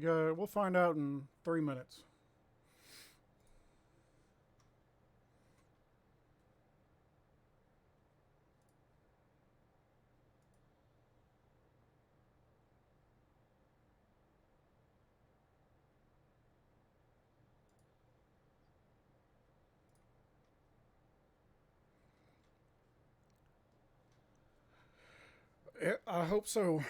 We'll find out in 3 minutes. I hope so.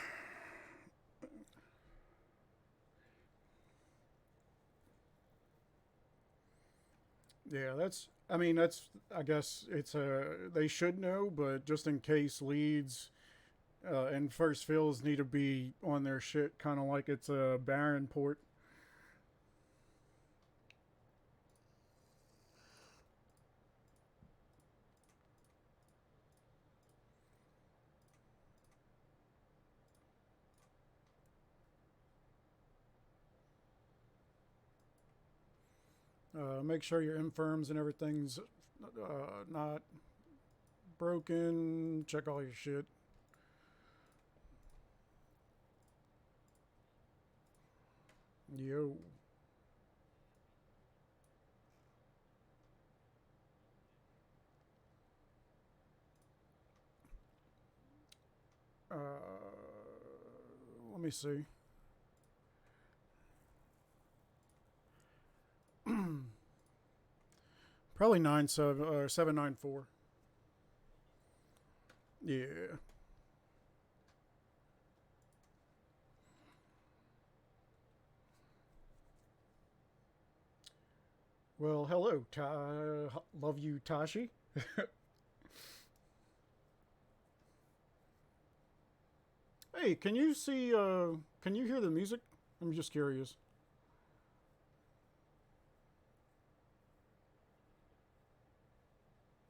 Yeah, that's. I mean, that's. I guess it's a. They should know, but just in case leads and first fills need to be on their shit, kind of like it's a Baron port. Make sure your infirms and everything's not broken. Check all your shit. Yo. Let me see. Probably 9 7 or 794. Yeah. Well, hello, love you, Tashi. Hey, can you see? Can you hear the music? I'm just curious.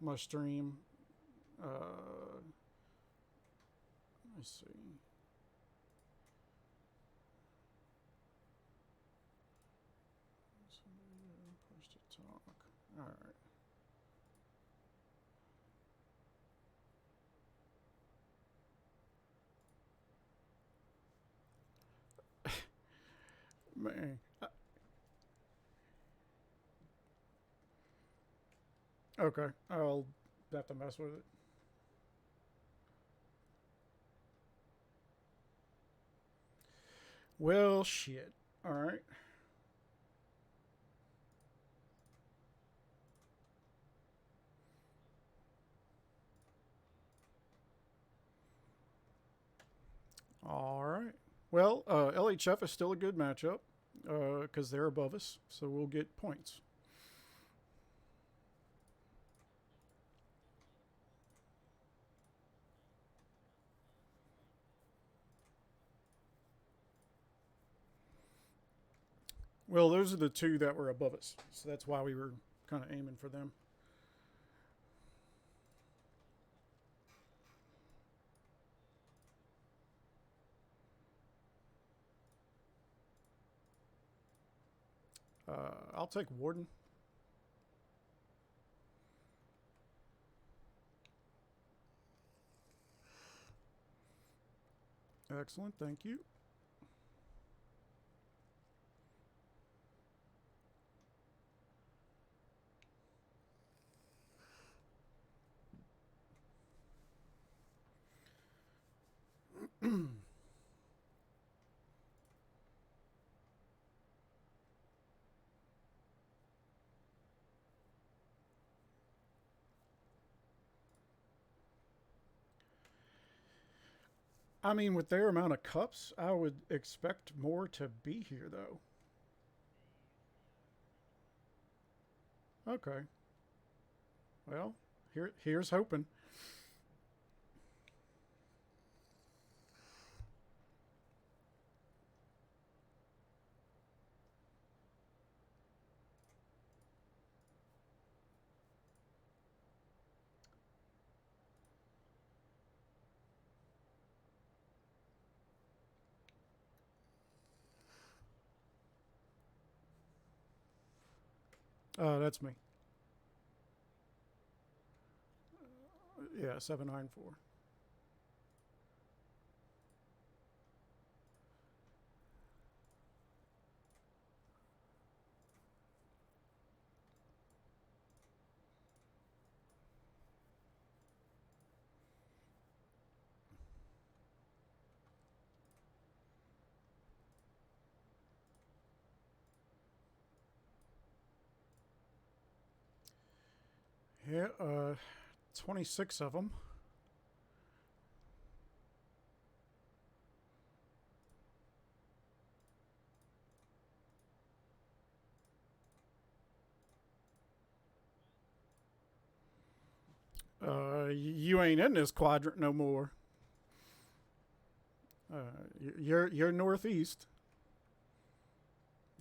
My stream. Uh, let's see. Push to talk. All right. Man. Okay. I'll have to mess with it. Well, shit. All right. All right. Well, LHF is still a good matchup because they're above us, so we'll get points. Well, those are the two that were above us, so that's why we were kind of aiming for them. I'll take Warden. Excellent, thank you. I mean, with their amount of cups, I would expect more to be here, though. Okay. Well, here's hoping. That's me. Yeah, 794. Yeah, 26 of them. You ain't in this quadrant no more. You're northeast.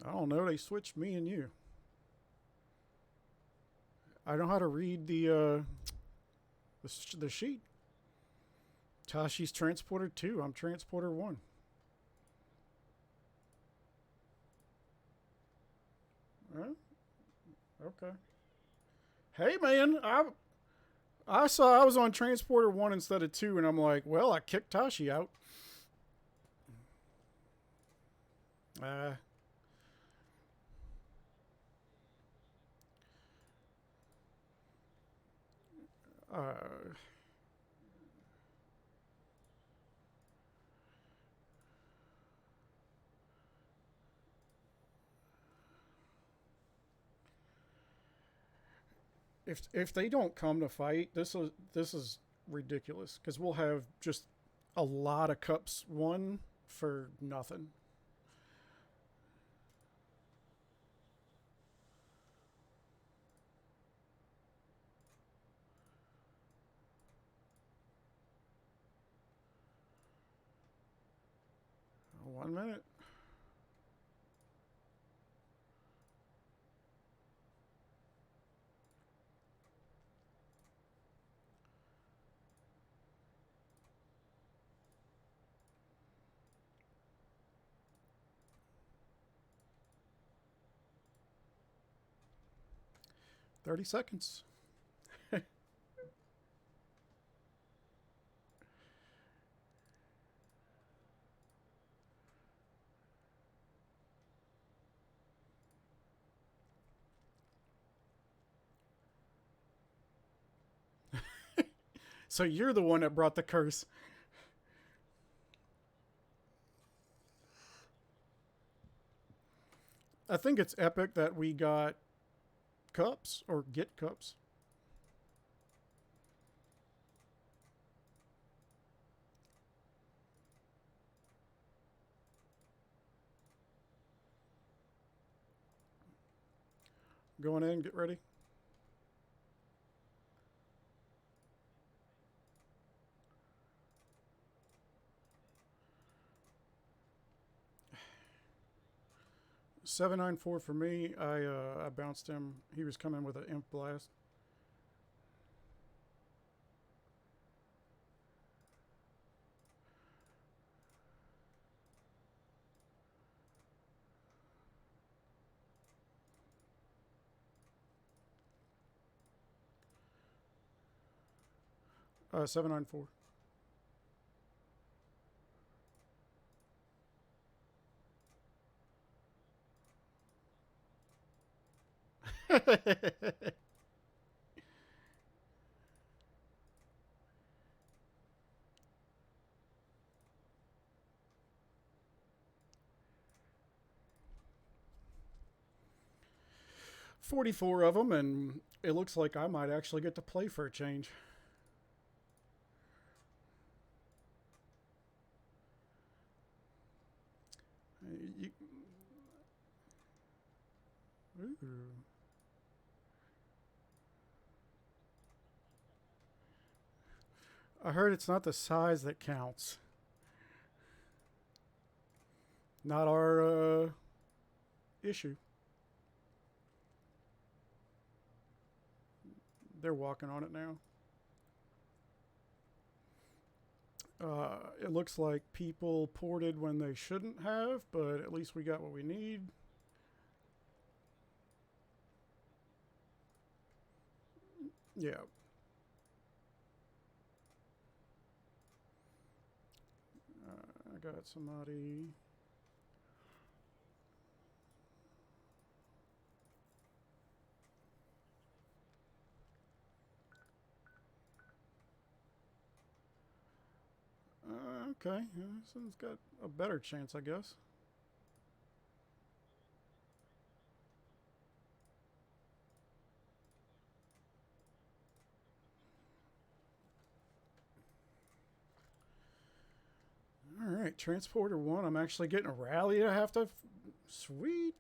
I don't know. They switched me and you. I know how to read the sheet. Tashi's transporter 2. I'm transporter 1. Huh? Okay. Hey man, I saw I was on transporter 1 instead of 2, and I'm like, well, I kicked Tashi out. Uh, uh, if they don't come to fight, this is ridiculous because we'll have just a lot of cups won for nothing. 1 minute. 30 seconds. So you're the one that brought the curse. I think it's epic that we got cups or get cups. Going in, get ready. $794 for me. I bounced him. He was coming with an imp blast. $794. $44 of them, and it looks like I might actually get to play for a change. You, ooh. I heard it's not the size that counts. Not our issue. They're walking on it now. It looks like people ported when they shouldn't have, but at least we got what we need. Yeah. I got somebody. Okay. This one's got a better chance, I guess. Alright, Transporter 1. I'm actually getting a rally I have to... Sweet.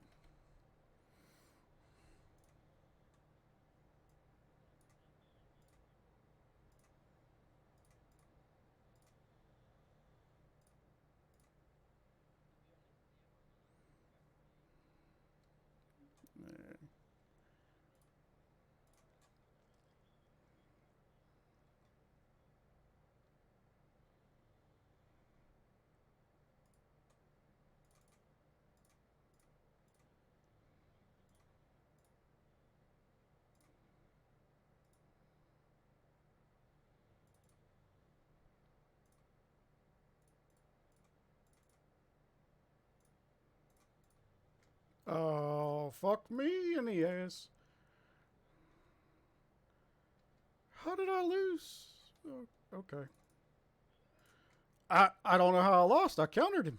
Oh, fuck me in the ass. How did I lose? Oh, okay. I don't know how I lost. I countered him.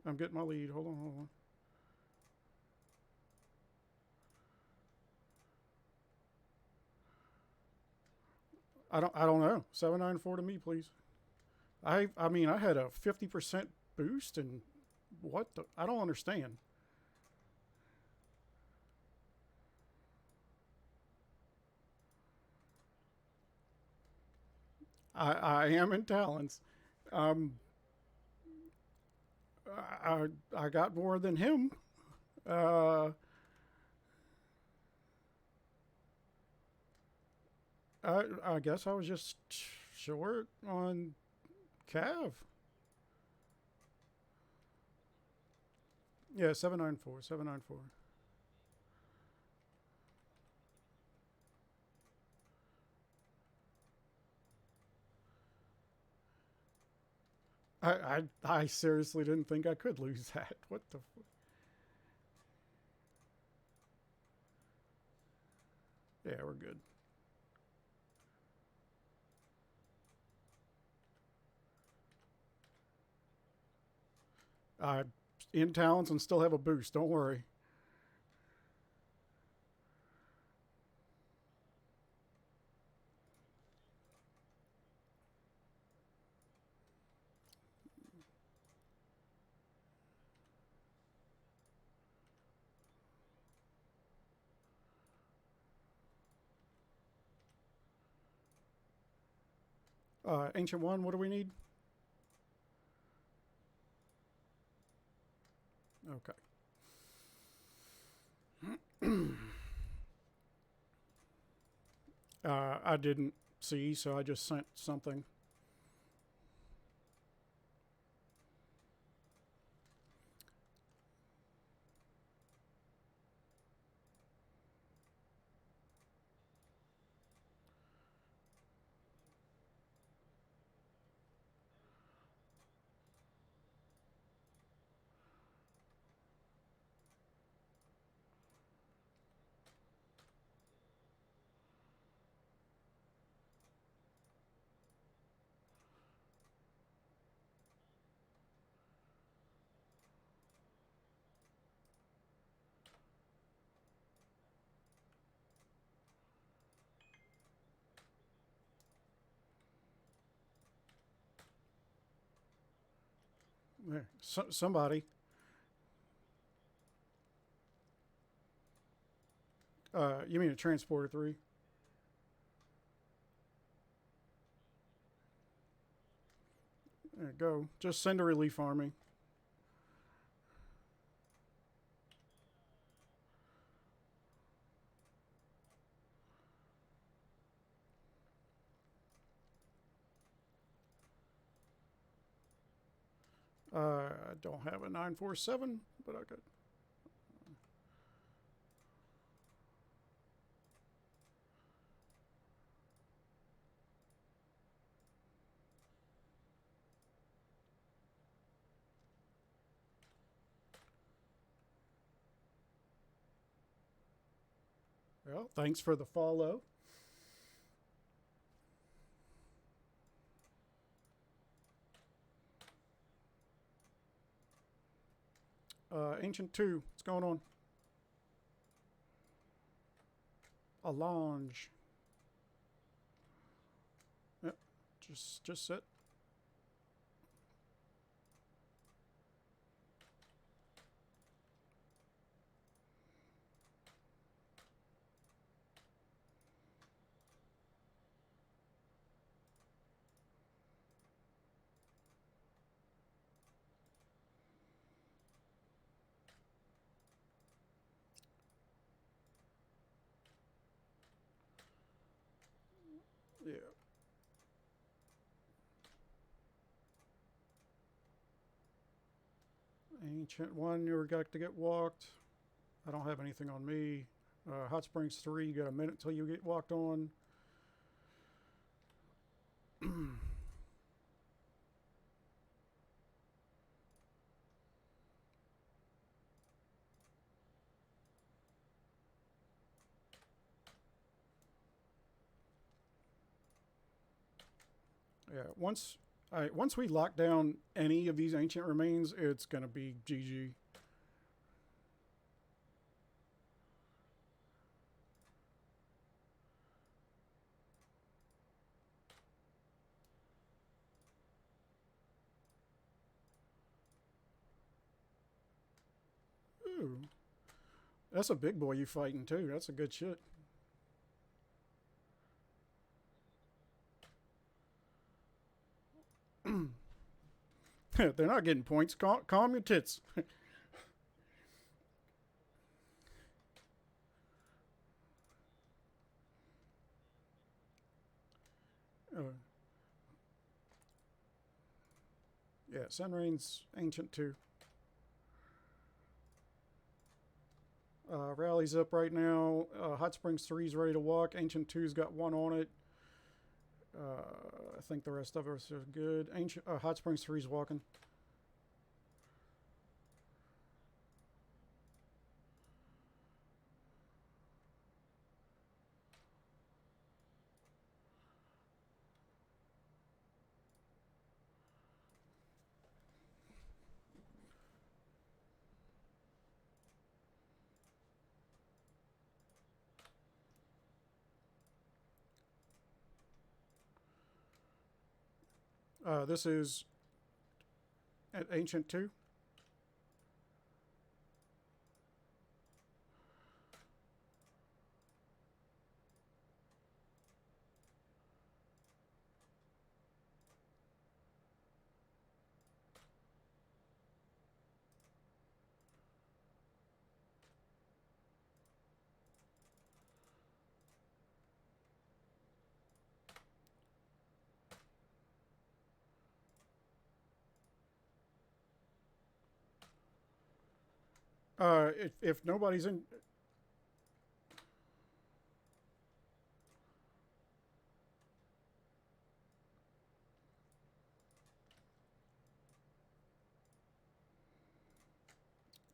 I'm getting my lead. Hold on, hold on. I don't know. 794 to me, please. I mean I had a 50% boost and what the I don't understand. I am in talents. Um I got more than him. Uh I guess I was just short on Cav. Yeah, 794, 794. I seriously didn't think I could lose that. What the? Yeah, we're good. I in talents and still have a boost. Don't worry. Ancient One. What do we need? Okay. I didn't see, so I just sent something. There, somebody. You mean a transporter 3? There you go. Just send a relief army. I don't have a 947, but I could. Well, thanks for the follow. Ancient 2, what's going on? A lounge. Just sit. Yeah. Ancient 1, you're got to get walked. I don't have anything on me. Hot Springs 3, you got a minute till you get walked on. Yeah, once we lock down any of these ancient remains, it's gonna be GG. Ooh, that's a big boy you fighting too. That's a good shit. They're not getting points. Calm your tits. uh, yeah, Sunrain's ancient too. Rally's up right now. Hot Springs 3's ready to walk. Ancient 2's got 1 on it. I think the rest of us are good. Ancient Hot Springs 3's walking. This is at Ancient 2. If nobody's in,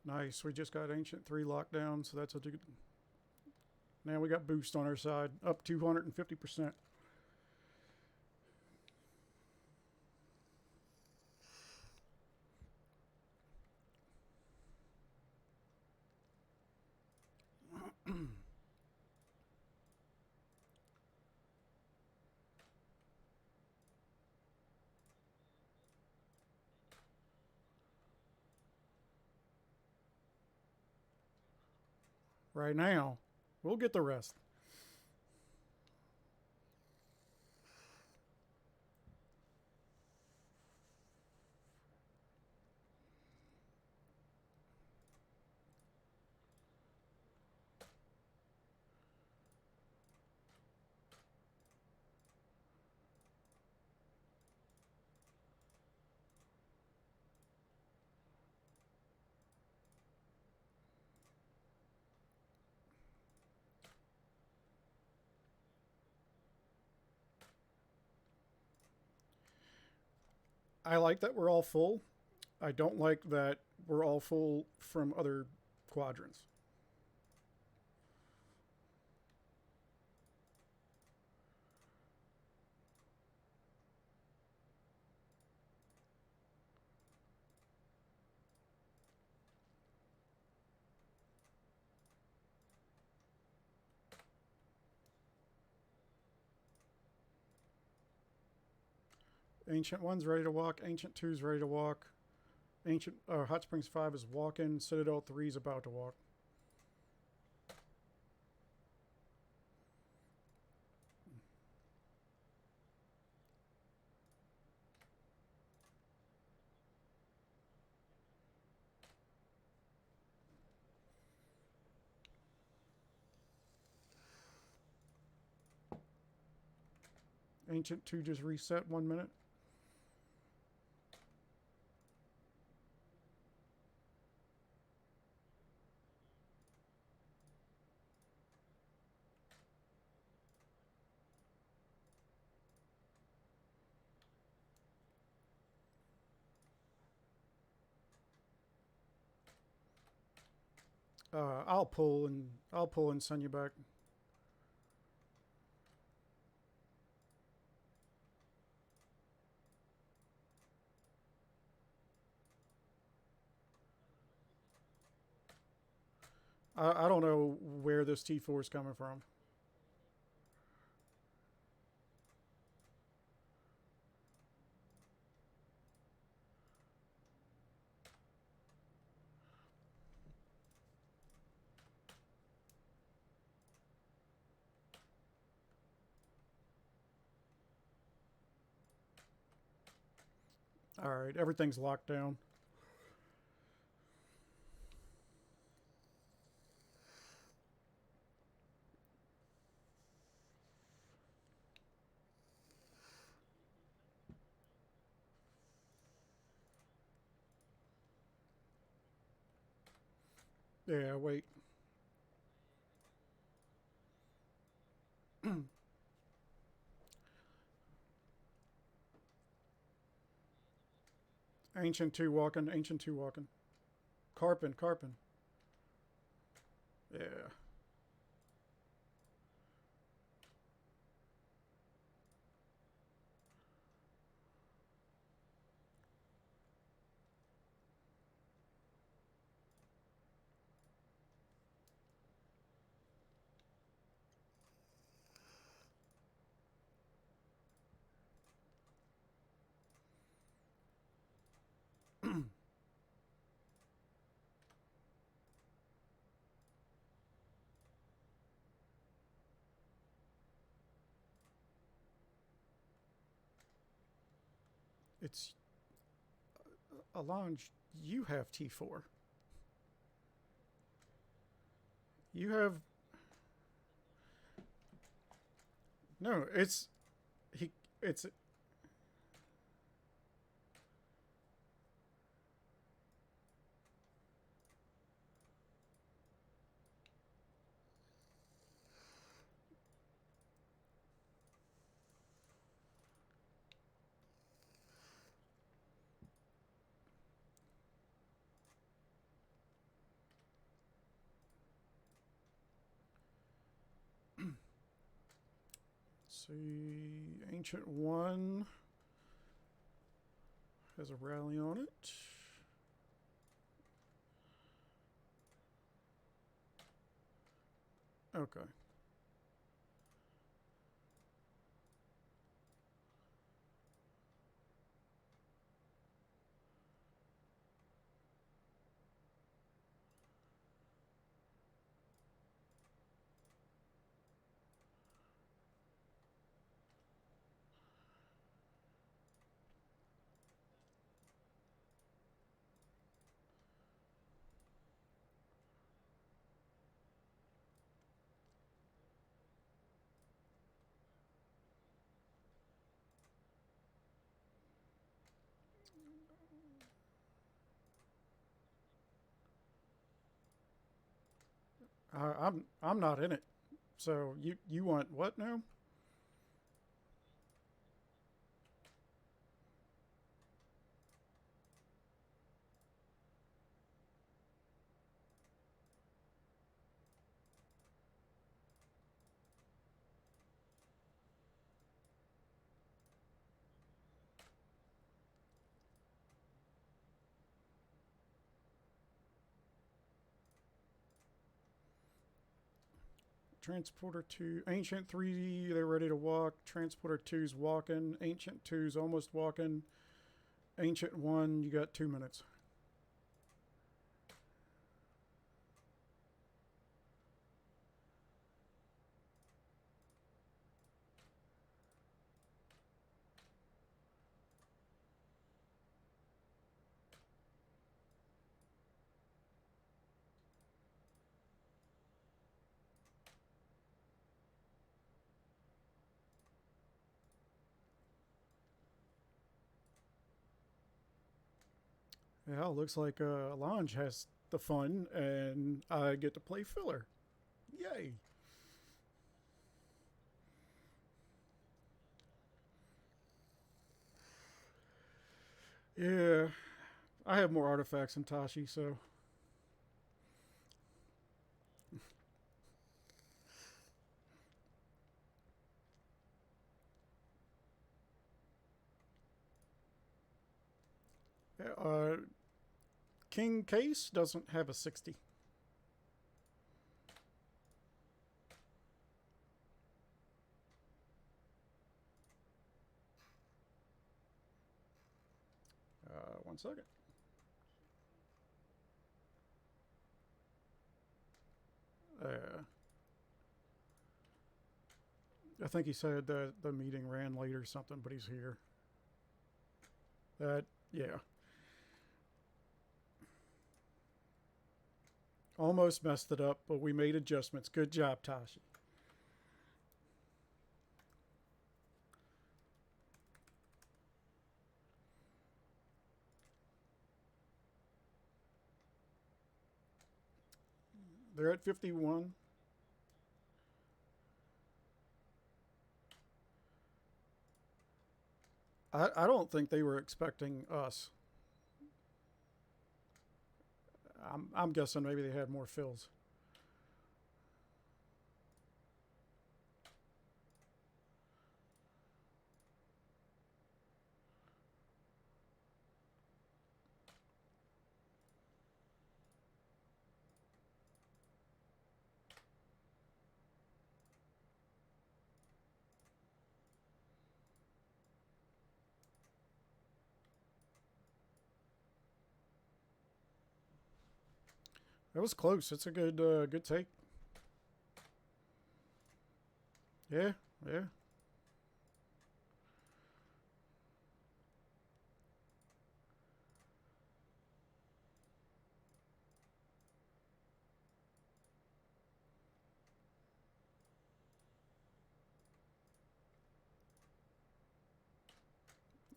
nice. We just got Ancient 3 locked down, so that's a good. Now we got boost on our side, up 250%. Right now, we'll get the rest. I like that we're all full. I don't like that we're all full from other quadrants. Ancient 1's ready to walk. Ancient 2's ready to walk. Ancient Hot Springs 5 is walking. Citadel 3 is about to walk. Ancient 2 just reset 1 minute. I'll pull and send you back. I don't know where this T4 is coming from. All right, everything's locked down. Yeah, wait. Ancient 2 walking. Ancient 2 walking. Carpin. Yeah. It's Alonge. You have T4. You have no. It's he. It's see. Ancient 1 has a rally on it. Okay. I'm not in it. So you want what now? Transporter 2. Ancient 3, they're ready to walk. Transporter 2's walking. Ancient 2's almost walking. Ancient 1, you got 2 minutes. Yeah, looks like Lange has the fun, and I get to play filler. Yay! Yeah, I have more artifacts than Tashi, so yeah, King Case doesn't have a 60. One second. I think he said that the meeting ran late or something, but he's here. Yeah. Almost messed it up, but we made adjustments. Good job, Tashi. They're at 51. I don't think they were expecting us. I'm guessing maybe they had more fills. It was close. It's a good take. Yeah, yeah.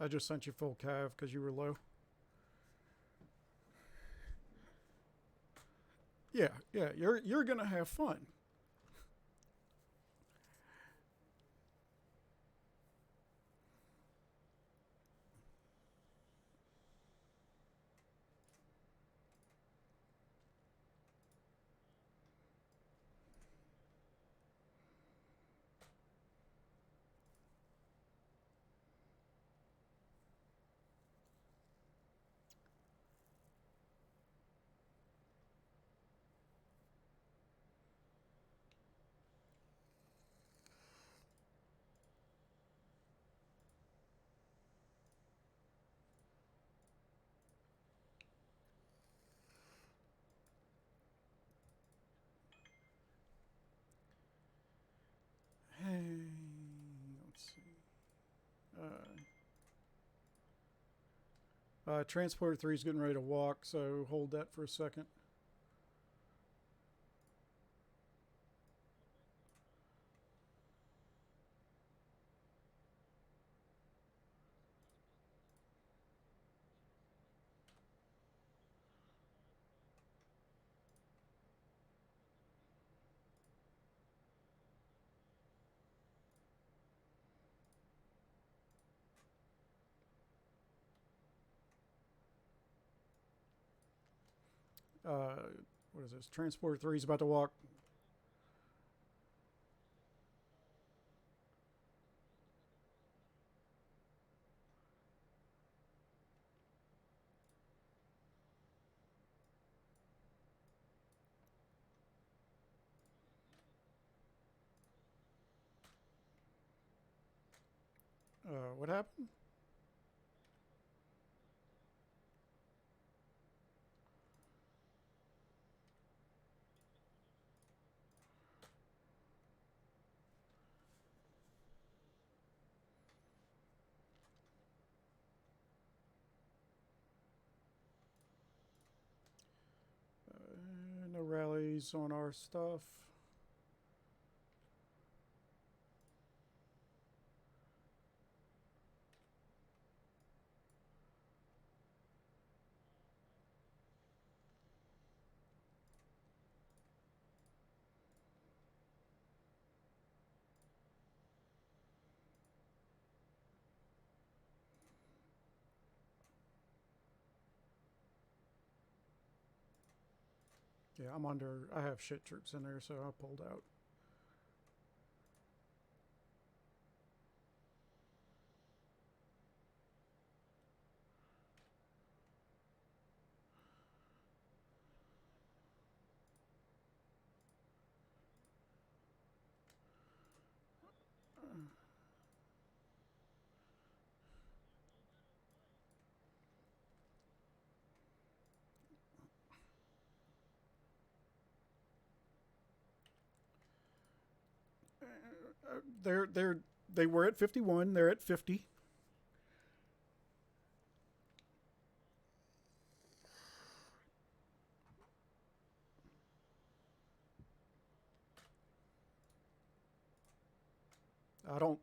I just sent you full cav because you were low. Yeah, yeah. You're gonna have fun. Hey, let's see. Transporter 3 is getting ready to walk, so hold that for a second. Uh, what is this? Transporter 3 is about to walk. What happened? No rallies on our stuff. Yeah, I'm under. I have shit troops in there, so I pulled out. They were at 51. They're at 50. I don't.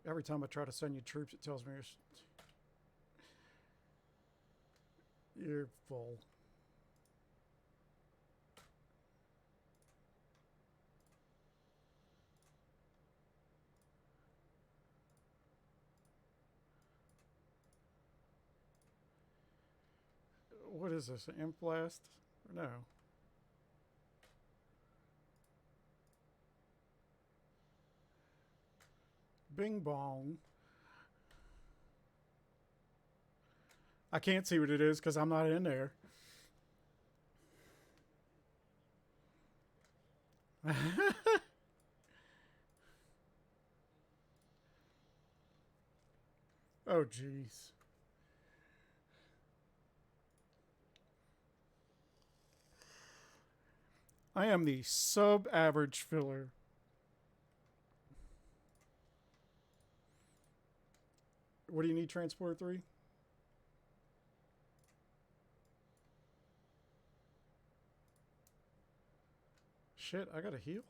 Every time I try to send you troops, it tells me you're full. What is this? An imp blast? No. Bing bong. I can't see what it is because I'm not in there. Oh, jeez. I am the sub-average filler. What do you need, Transport 3? Shit, I gotta heal.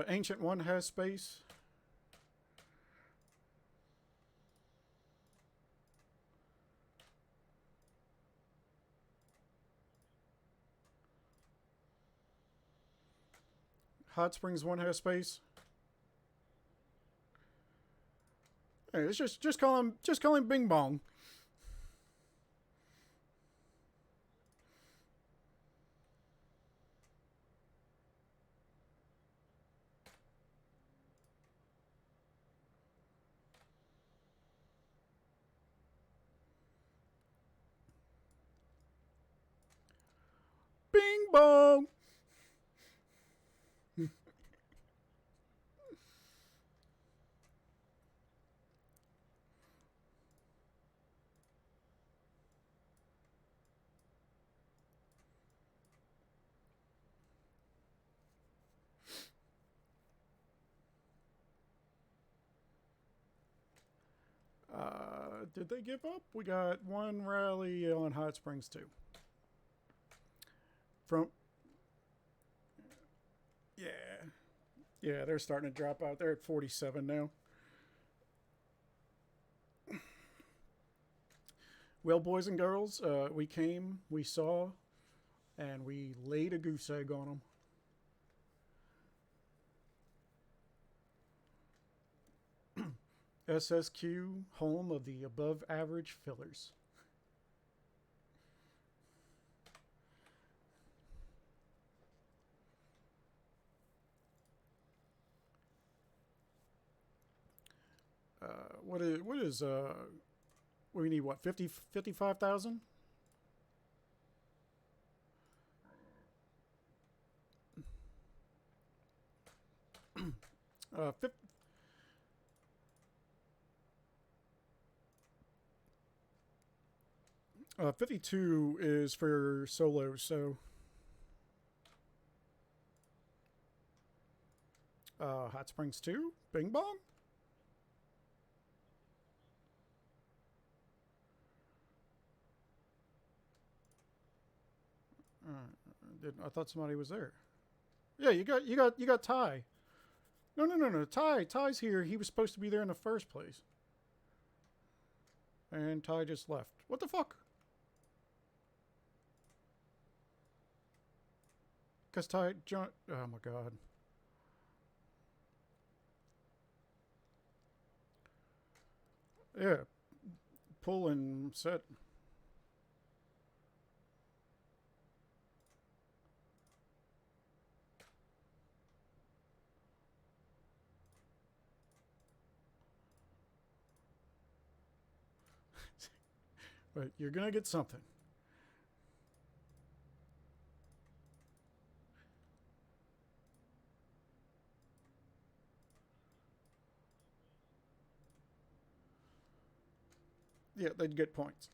Ancient 1 has space. Hot Springs 1 has space. Hey, it's just call him Bing Bong. Bing Bong. Did they give up? We got one rally on Hot Springs too. From yeah, yeah, they're starting to drop out. They're at 47 now. Well, boys and girls, we came, we saw, and we laid a goose egg on them. SSQ, home of the above average fillers. We need what, 55,000? uh, 52 is for solos, so Hot Springs 2, Bing Bong. I thought somebody was there. Yeah, you got Ty. No. Ty's here. He was supposed to be there in the first place, and Ty just left. What the fuck? Cause Ty John. Oh my god. Yeah, pull and set. But you're gonna get something. Yeah, they'd get points.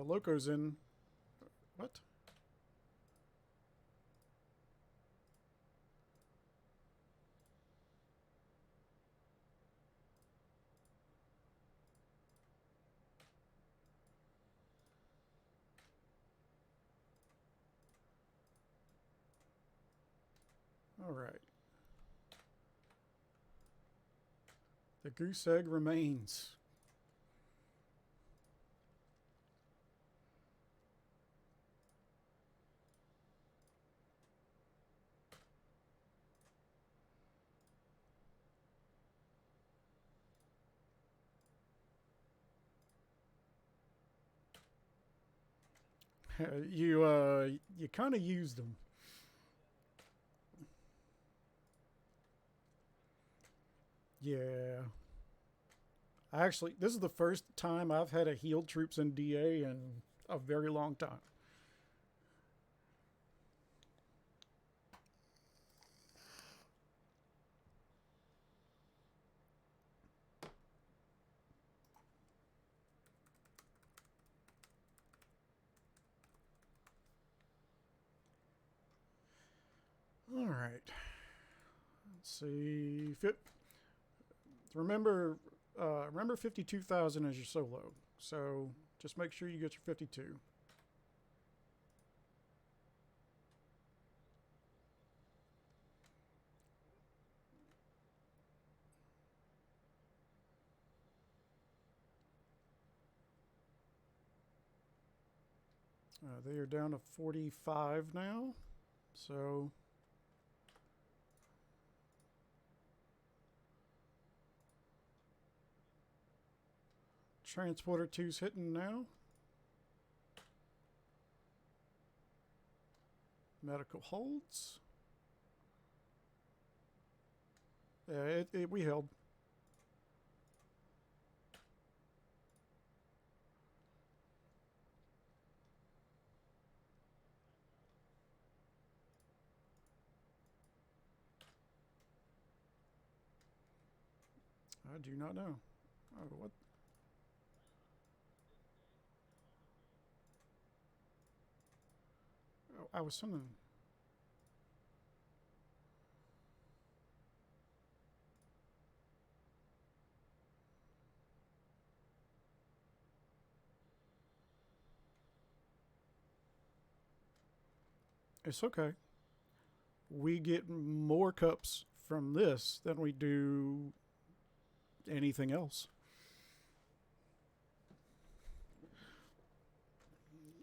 Loco's in. What? All right. The goose egg remains. You kind of used them. Yeah. Actually, this is the first time I've had a healed troops in DA in a very long time. All right. Let's see. Remember, remember 52,000 as your solo. So just make sure you get your 52. They are down to 45 now. So Transporter 2's hitting now. Medical holds. Yeah, we held. I do not know. Oh, what? Oh, I was sending. It's okay. We get more cups from this than we do anything else.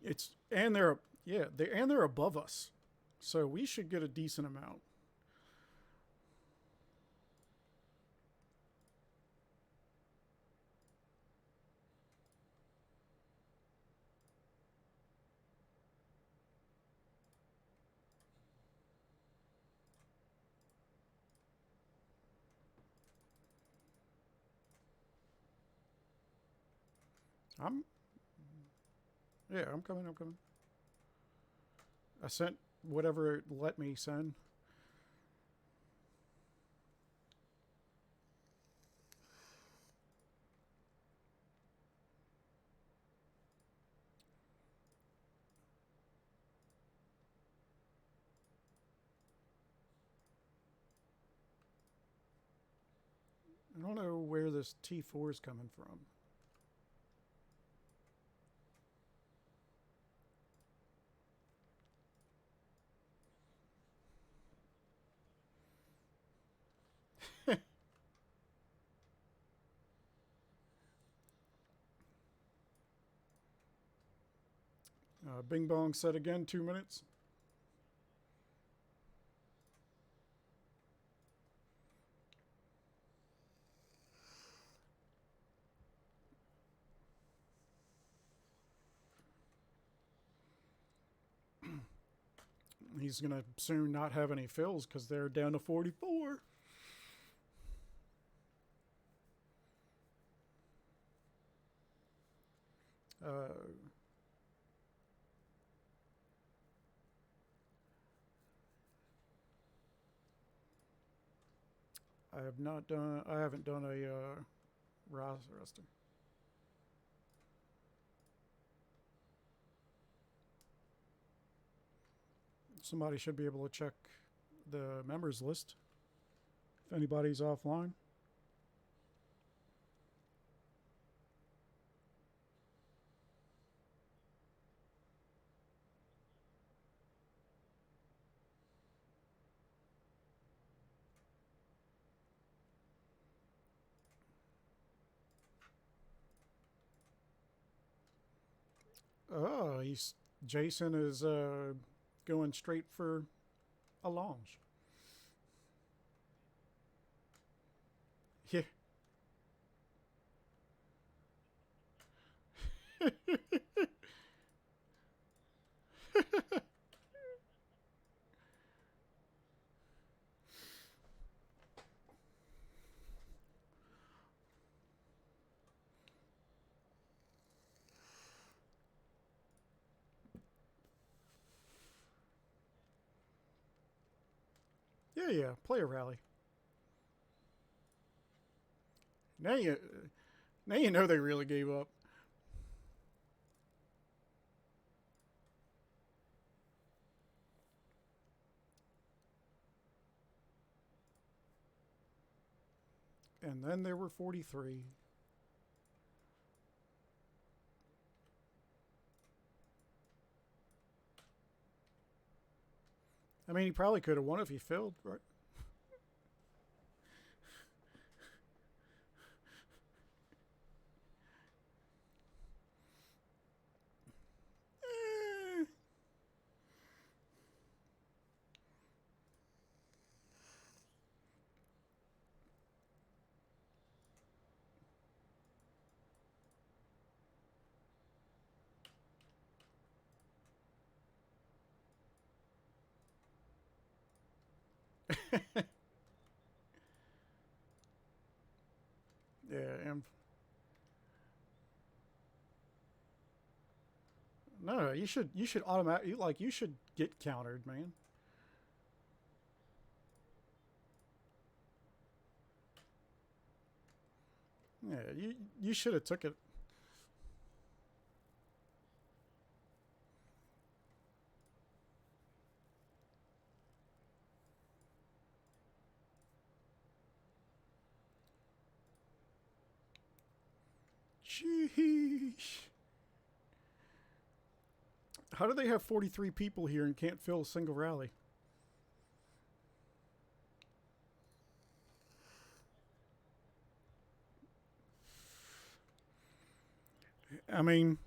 It's and they're yeah, they're above us. So we should get a decent amount. I'm yeah, I'm coming, I'm coming. I sent whatever it let me send. I don't know where this T4 is coming from. Bing Bong said again, 2 minutes. He's going to soon not have any fills because they're down to 44. Uh, I haven't done a roster. Somebody should be able to check the members list if anybody's offline. Oh, he's Jason is going straight for a launch. Yeah. Yeah, yeah. Player rally. Now you now you know they really gave up. And then there were 43. I mean, he probably could have won if he filled, right? Eh. Yeah, and no, you should automatically like you should get countered, man. Yeah, you should have took it. Sheesh. How do they have 43 people here and can't fill a single rally? I mean,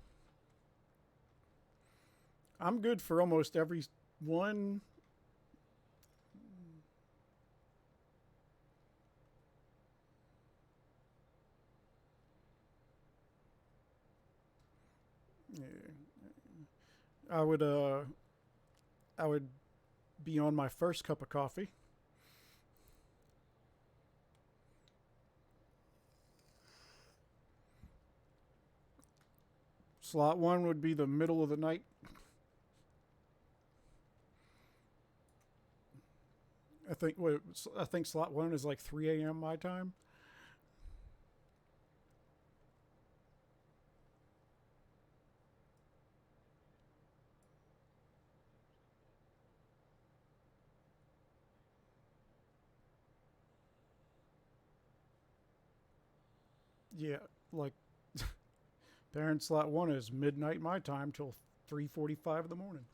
I'm good for almost every one. Yeah, I would I would be on my first cup of coffee. Slot one would be the middle of the night. I think slot one is like 3 a.m. my time. Yeah, like parent slot one is midnight my time till 3:45 in the morning.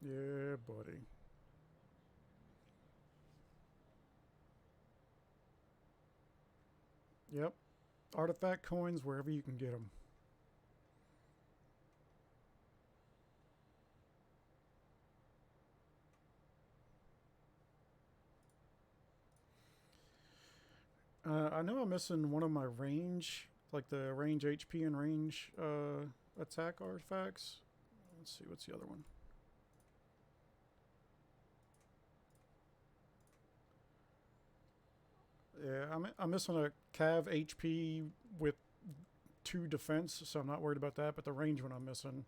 Yeah, buddy. Yep. Artifact coins wherever you can get them. I know I'm missing one of my range, like the range HP and range attack artifacts. Let's see, what's the other one? Yeah, I'm missing a Cav HP with 2 defense, so I'm not worried about that. But the range one I'm missing.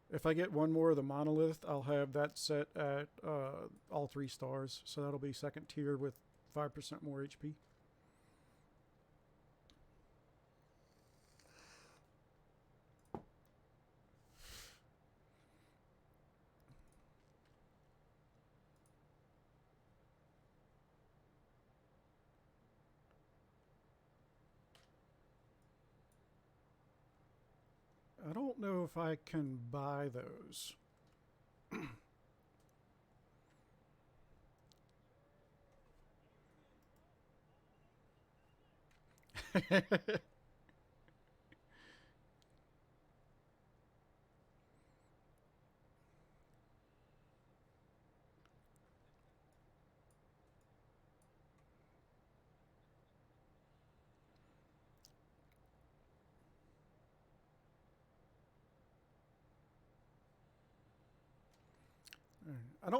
If I get one more of the monolith, I'll have that set at all 3 stars. So that'll be second tier with 5% more HP. I don't know if I can buy those.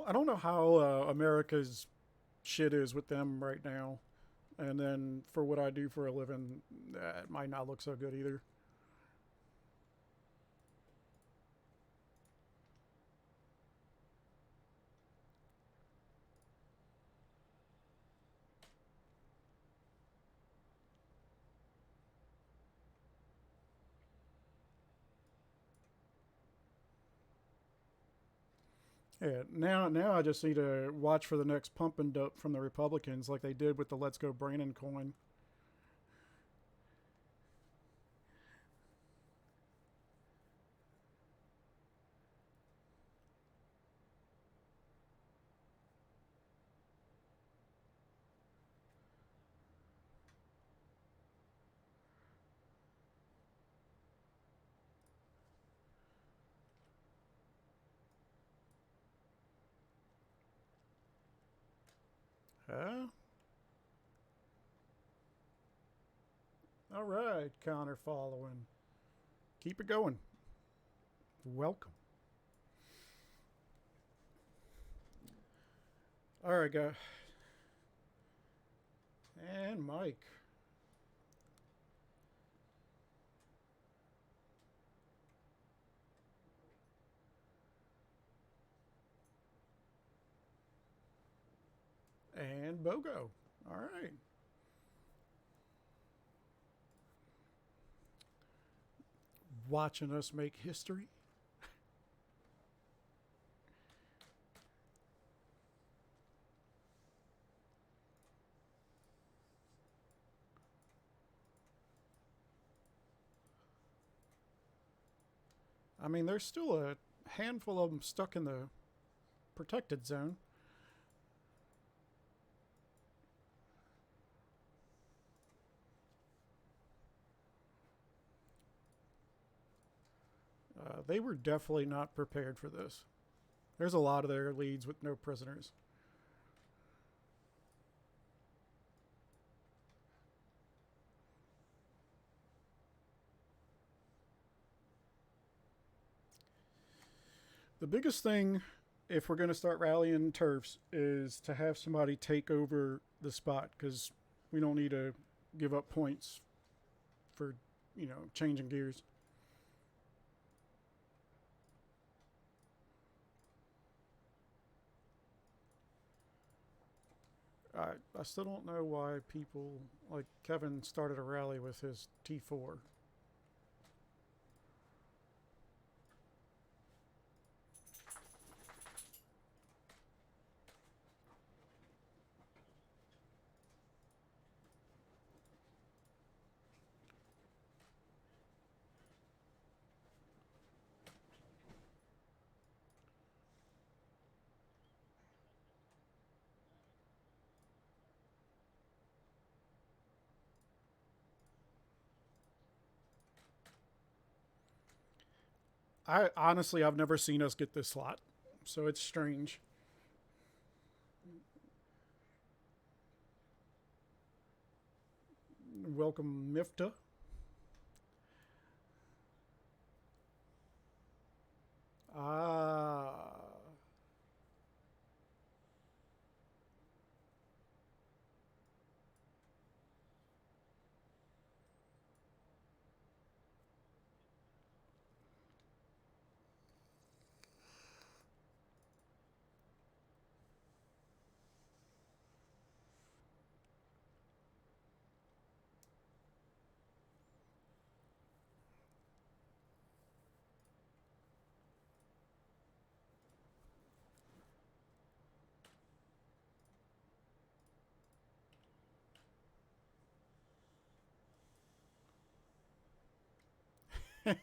I don't know how America's shit is with them right now. And then for what I do for a living, it might not look so good either. Yeah, now I just need to watch for the next pump and dump from the Republicans, like they did with the Let's Go Brandon coin. Huh? All right, counter following. Keep it going. Welcome. All right, guy. And Mike. And Bogo. All right. Watching us make history. I mean, there's still a handful of them stuck in the protected zone. They were definitely not prepared for this. There's a lot of their leads with no prisoners. The biggest thing, if we're going to start rallying turfs, is to have somebody take over the spot because we don't need to give up points for, changing gears. I still don't know why people like Kevin started a rally with his T4. I've never seen us get this slot, so it's strange. Welcome, Mifta. Ah, 'Cause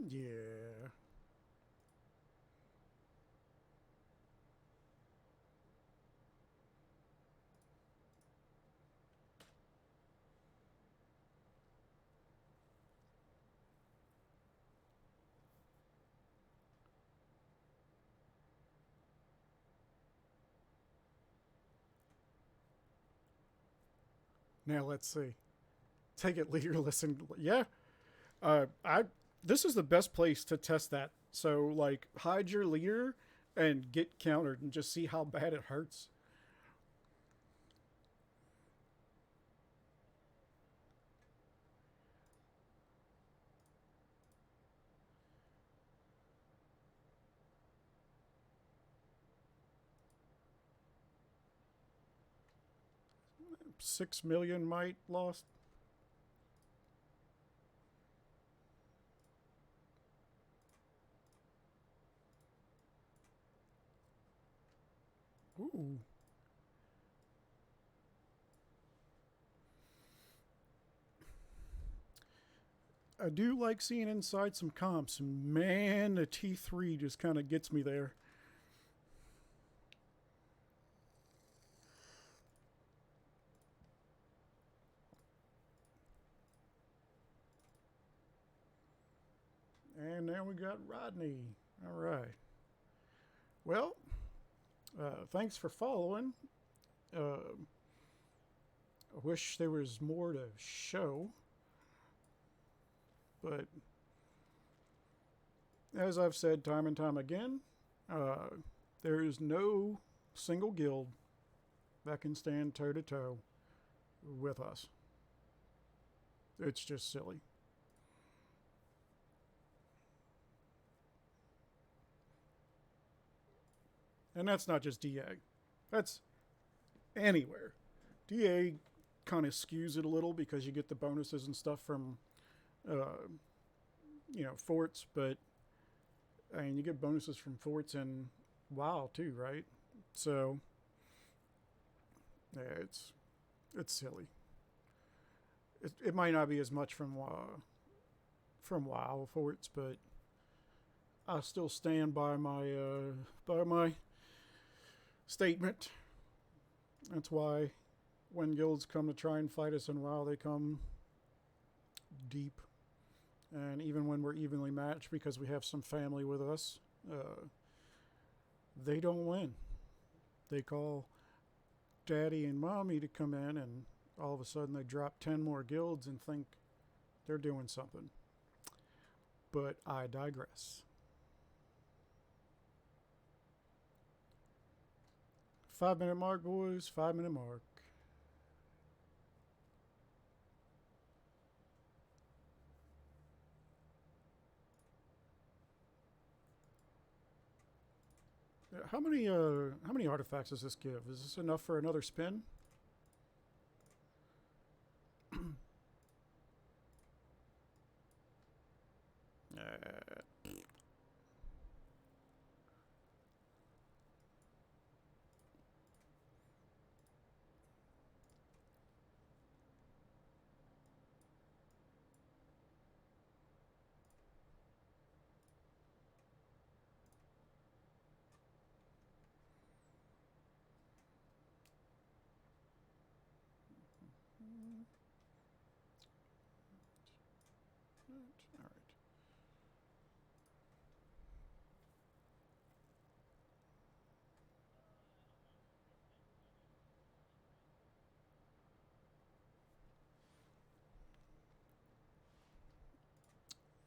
yeah. Now let's see. Take it, leader. Listen. Yeah. I. This is the best place to test that. So like, hide your leader and get countered and just see how bad it hurts. 6 million might lost. Ooh. I do like seeing inside some comps. Man, the T3 just kind of gets me there. And now we got Rodney. All right. Well, thanks for following. I wish there was more to show, but as I've said time and time again, uh, there is no single guild that can stand toe to toe with us. It's just silly. And that's not just DA, that's anywhere. DA kind of skews it a little because you get the bonuses and stuff from, uh, forts, but I mean, you get bonuses from forts and WoW too, right? So, yeah, it's silly. It might not be as much from WoW forts, but I still stand by my statement. That's why when guilds come to try and fight us in WoW, they come deep. And even when we're evenly matched because we have some family with us, they don't win. They call daddy and mommy to come in, and all of a sudden they drop 10 more guilds and think they're doing something. But I digress. 5 minute mark, boys. 5 minute mark. How many artifacts does this give? Is this enough for another spin? uh, all right.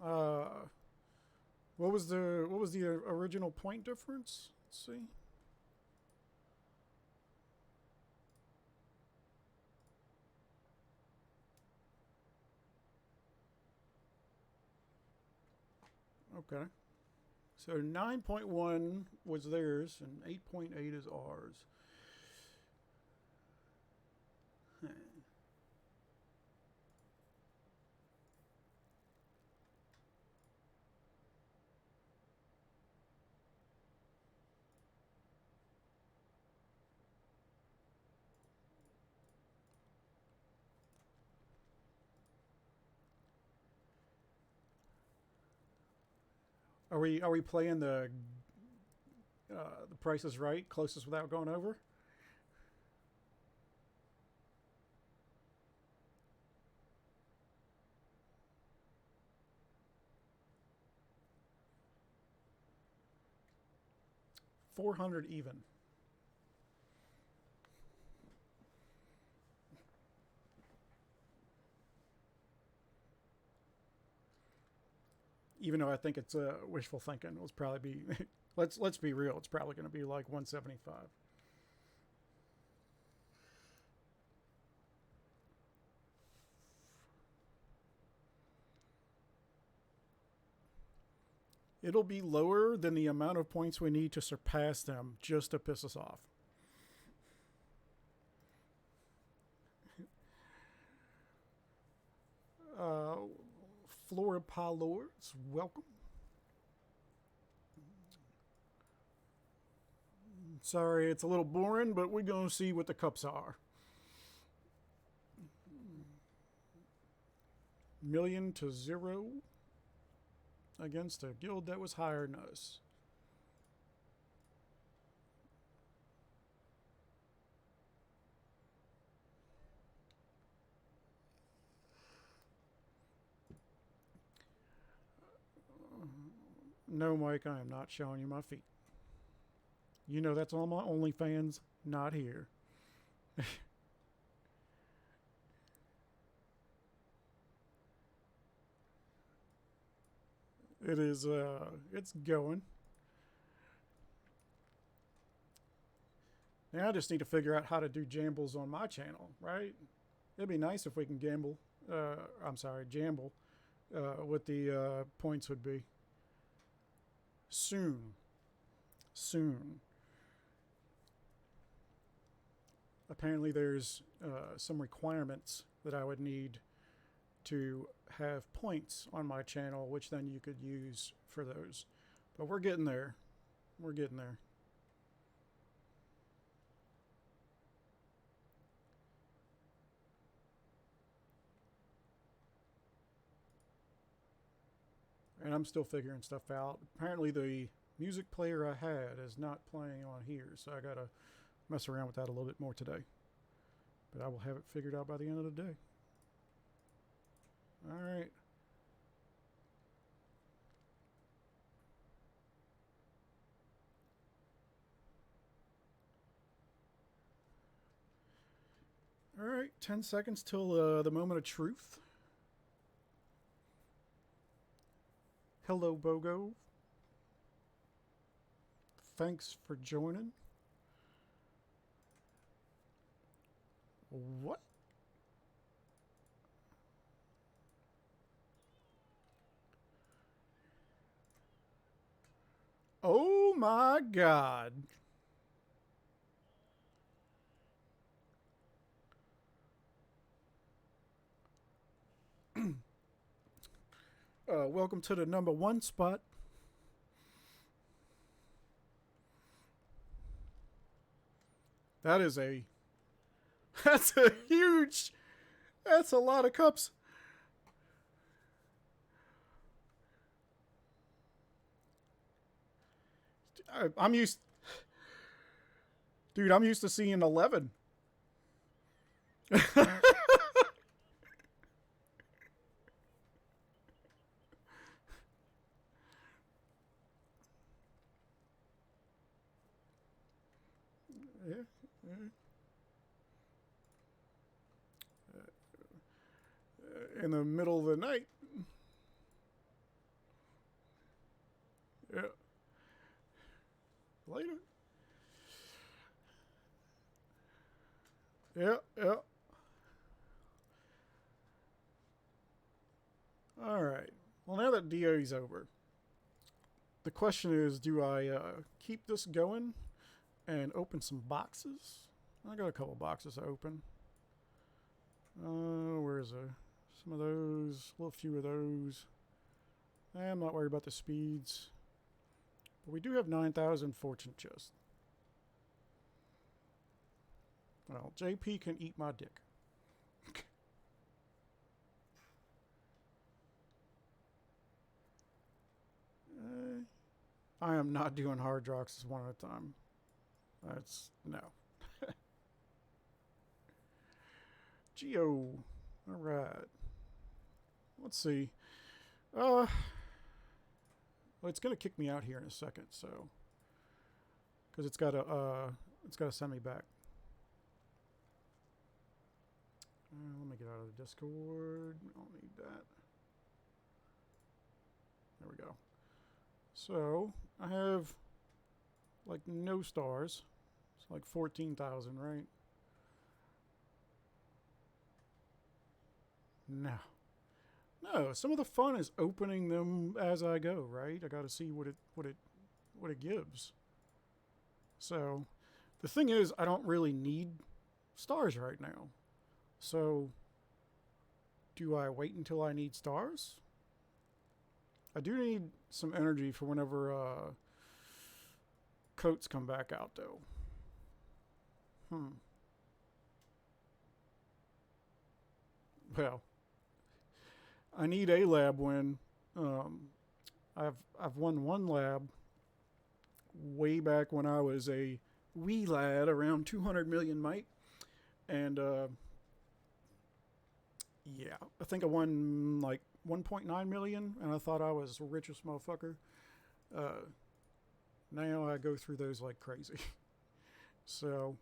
Uh, what was the original point difference? Let's see. Okay. So 9.1 was theirs and 8.8 is ours. Are we playing the Price is Right, closest without going over? 400 even. Even though I think it's wishful thinking, it'll probably be. let's be real. It's probably going to be like 175. It'll be lower than the amount of points we need to surpass them just to piss us off. Uh, Flora Palords, welcome. Sorry, it's a little boring, but we're going to see what the cups are. 1,000,000 to 0 against a guild that was higher than us. No, Mike, I am not showing you my feet. You know that's on my OnlyFans, not here. It is, it's going. Now I just need to figure out how to do jambles on my channel, right? It'd be nice if we can gamble. I'm sorry, jamble. What the points would be. Soon. Soon. Apparently there's some requirements that I would need to have points on my channel, which then you could use for those. But we're getting there. We're getting there. And I'm still figuring stuff out. Apparently the music player I had is not playing on here, so I gotta mess around with that a little bit more today. But I will have it figured out by the end of the day. Alright. Alright, 10 seconds till the moment of truth. Hello, Bogo. Thanks for joining. What? Oh my God. Welcome to the #1 spot. That is a... That's a huge... That's a lot of cups. I'm used... Dude, I'm used to seeing 11. In the middle of the night. Yeah. Later. Yeah, yeah. Alright. Well, now that DO's over, the question is, do I keep this going and open some boxes? I got a couple boxes to open. Where's some of those? A little few of those. I'm not worried about the speeds. But we do have 9,000 fortune chests. Well, JP can eat my dick. I am not doing hard rocks one at a time. That's no. Geo. Alright. Let's see. Well, it's gonna kick me out here in a second, so because it's gotta send me back. Let me get out of the Discord. I don't need that. There we go. So I have like no stars. It's like 14,000, right? No. No, some of the fun is opening them as I go, right? I got to see what it gives. So, the thing is, I don't really need stars right now. So, do I wait until I need stars? I do need some energy for whenever coats come back out though. Hmm. Well, I need a lab win. Um, I've won one lab way back when I was a wee lad, around 200 million might, and yeah, I think I won like 1.9 million, and I thought I was the richest motherfucker. Uh, Now I go through those like crazy. So,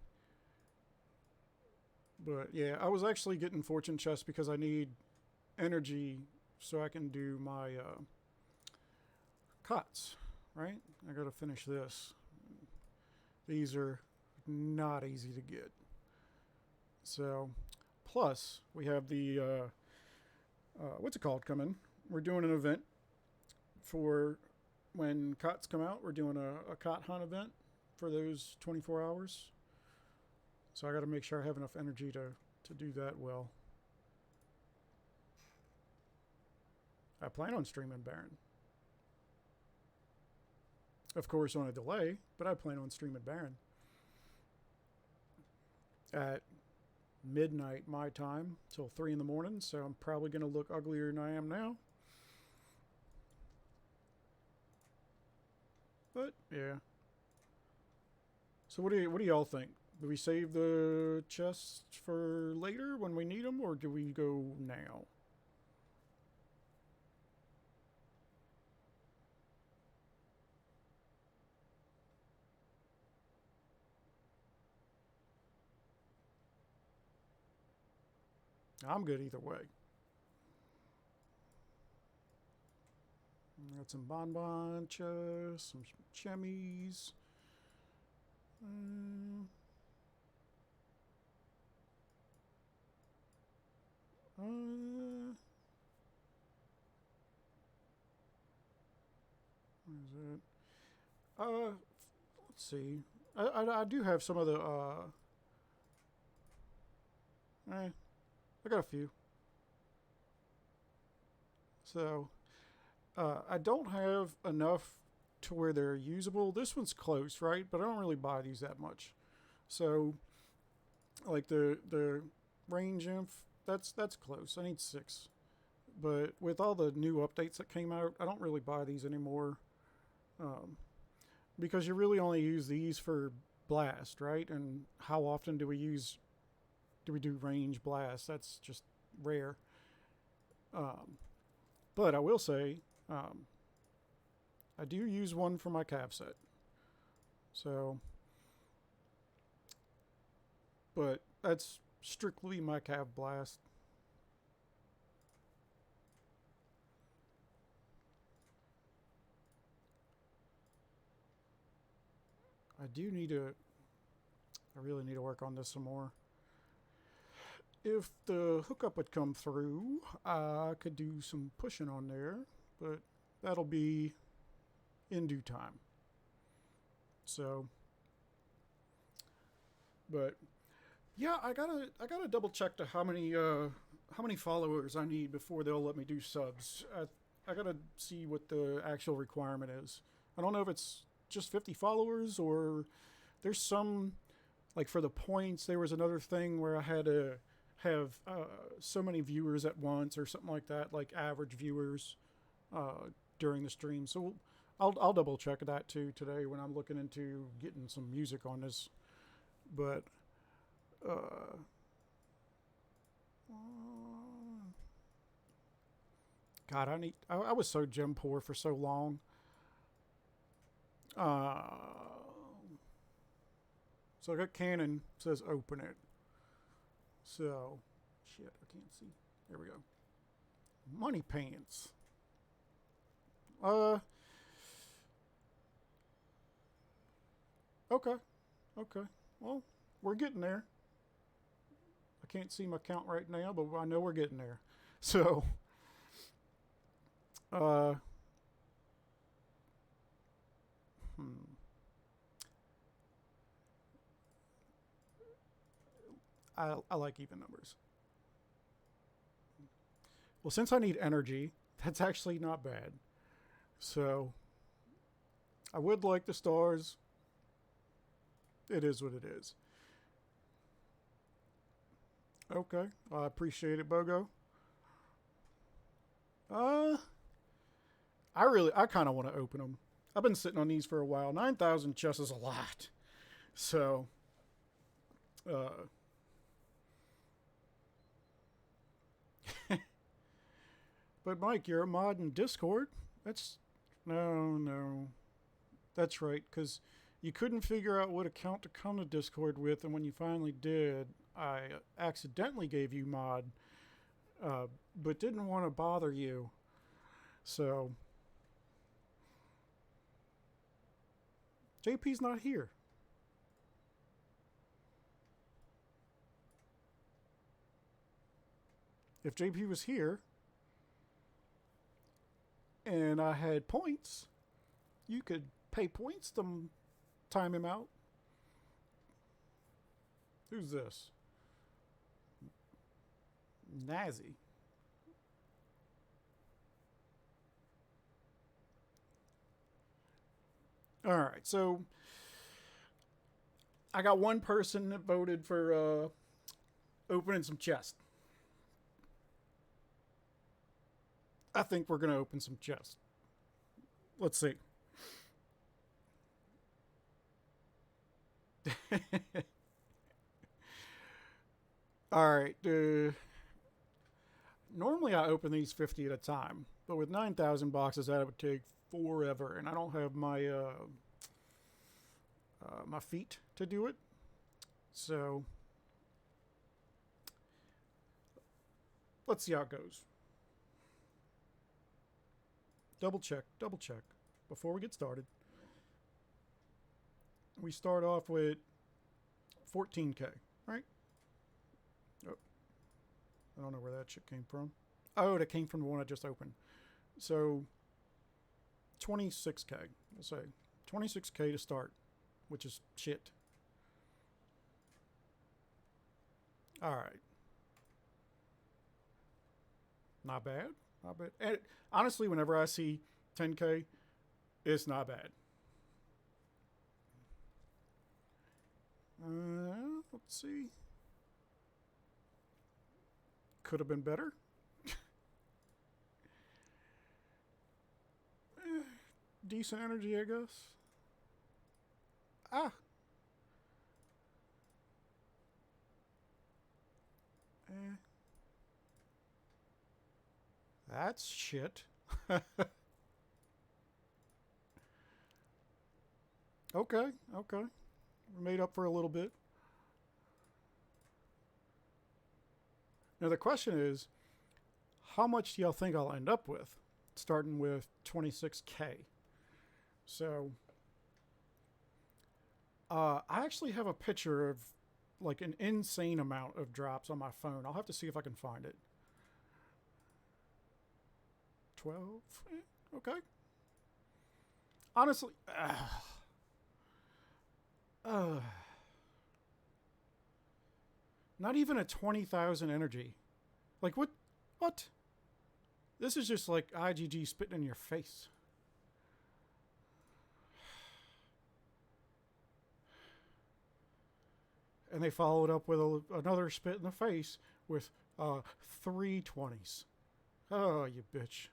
but yeah, I was actually getting fortune chests because I need energy so I can do my cots. Right? I got to finish this. These are not easy to get. So, plus we have the what's it called coming? We're doing an event for when cots come out. We're doing a cot hunt event for those 24 hours. So I got to make sure I have enough energy to do that well. I plan on streaming Baron. Of course, on a delay, but I plan on streaming Baron at midnight my time till 3 in the morning. So I'm probably going to look uglier than I am now. But yeah. So what do y'all think? Do we save the chests for later when we need them, or do we go now? I'm good either way. Got some bonbon chests, some chemies. Uh, uh, what is it? Let's see. I do have some of the. I got a few. So I don't have enough to where they're usable. This one's close, right? But I don't really buy these that much. So like the range inf, that's close. I need 6. But with all the new updates that came out, I don't really buy these anymore. Um, because you really only use these for blast, right? And how often do we do range blast? That's just rare. But I will say, um, I do use one for my cav set. So, but that's strictly my cav blast. I do need to. I really need to work on this some more. If the hookup would come through, I could do some pushing on there, but that'll be in due time. So, but yeah, I gotta double check to how many followers I need before they'll let me do subs. I gotta see what the actual requirement is. I don't know if it's just 50 followers or there's some like for the points. There was another thing where I had to have so many viewers at once or something like that, like average viewers during the stream. So I'll double check that too today when I'm looking into getting some music on this. But uh, God, I was so gem poor for so long. Uh, so I got Canon says open it. So shit, I can't see. There we go. Money pants. Uh, okay, okay. Well, we're getting there. I can't see my count right now, but I know we're getting there. So, uh, hmm. I like even numbers. Well, since I need energy, that's actually not bad. So, I would like the stars. it is what it is. Okay, I appreciate it, Bogo. Uh, I kind of want to open them. I've been sitting on these for a while. 9,000 chests is a lot. So, uh, but Mike, you're a mod in Discord. That's no. That's right, because you couldn't figure out what account to come to Discord with, and when you finally did, I accidentally gave you mod, but didn't want to bother you. So, JP's not here. If JP was here and I had points, you could pay points to time him out. Who's this? Nazi. All right, so I got one person that voted for opening some chests. I think we're going to open some chests. Let's see. All right. Normally I open these 50 at a time, but with 9,000 boxes, that would take forever, and I don't have my my feet to do it. So let's see how it goes. Double check before we get started. We start off with 14K, right? Oh, I don't know where that shit came from. Oh, that came from the one I just opened. So 26K, let's say 26K to start, which is shit. All right. Not bad. Not bad. And honestly, whenever I see 10K, it's not bad. Let's see. Could have been better. Decent energy, I guess. Ah. That's shit. Okay. We made up for a little bit. Now the question is, how much do y'all think I'll end up with? Starting with 26K. So, I actually have a picture of like an insane amount of drops on my phone. I'll have to see if I can find it. 12? Okay. Honestly, not even a 20,000 energy. Like, what? What? This is just like IGG spitting in your face. And they followed up with another spit in the face with 3 20s. Oh, you bitch.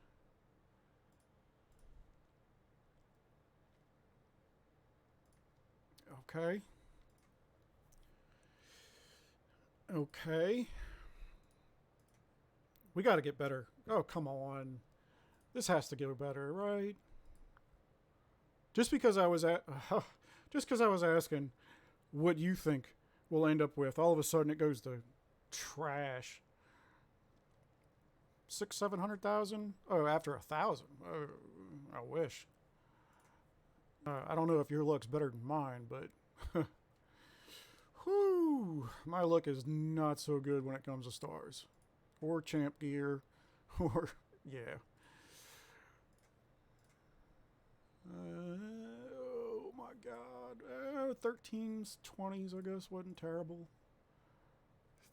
Okay. Okay. We got to get better. Oh, come on. This has to get better, right? Just because I was asking what you think we'll end up with, all of a sudden it goes to trash. 600,000-700,000? Oh, after 1,000. Oh, I wish. I don't know if your luck's better than mine, but whew, my luck is not so good when it comes to stars or champ gear, or yeah. Oh my god. 13s, 20s, I guess, wasn't terrible.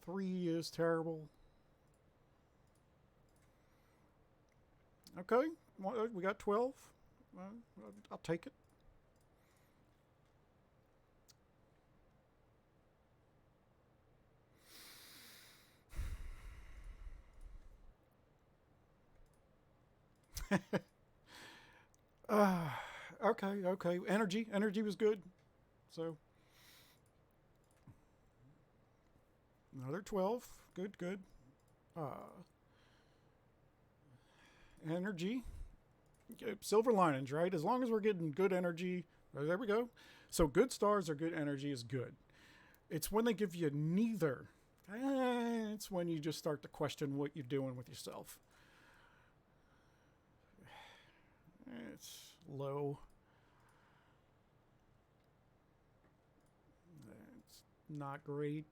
3 is terrible. Okay, we got 12. I'll take it. Uh, okay, okay. Energy was good. So another 12. Good, good. Uh, energy. Silver linings, right? As long as we're getting good energy. There we go. So good stars or good energy is good. It's when they give you neither. It's when you just start to question what you're doing with yourself. It's low. It's not great.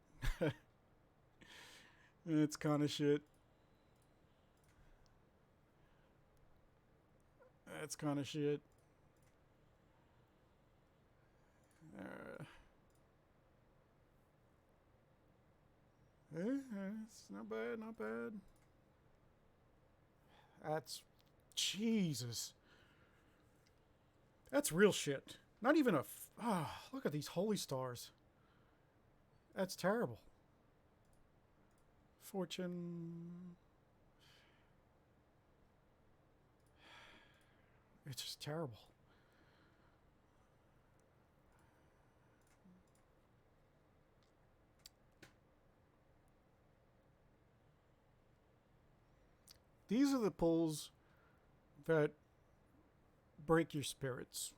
It's kind of shit. That's kind of shit. Uh, it's not bad, not bad. That's Jesus. That's real shit. Not even a. Look at these holy stars. That's terrible. Fortune. It's just terrible. These are the pulls that break your spirits.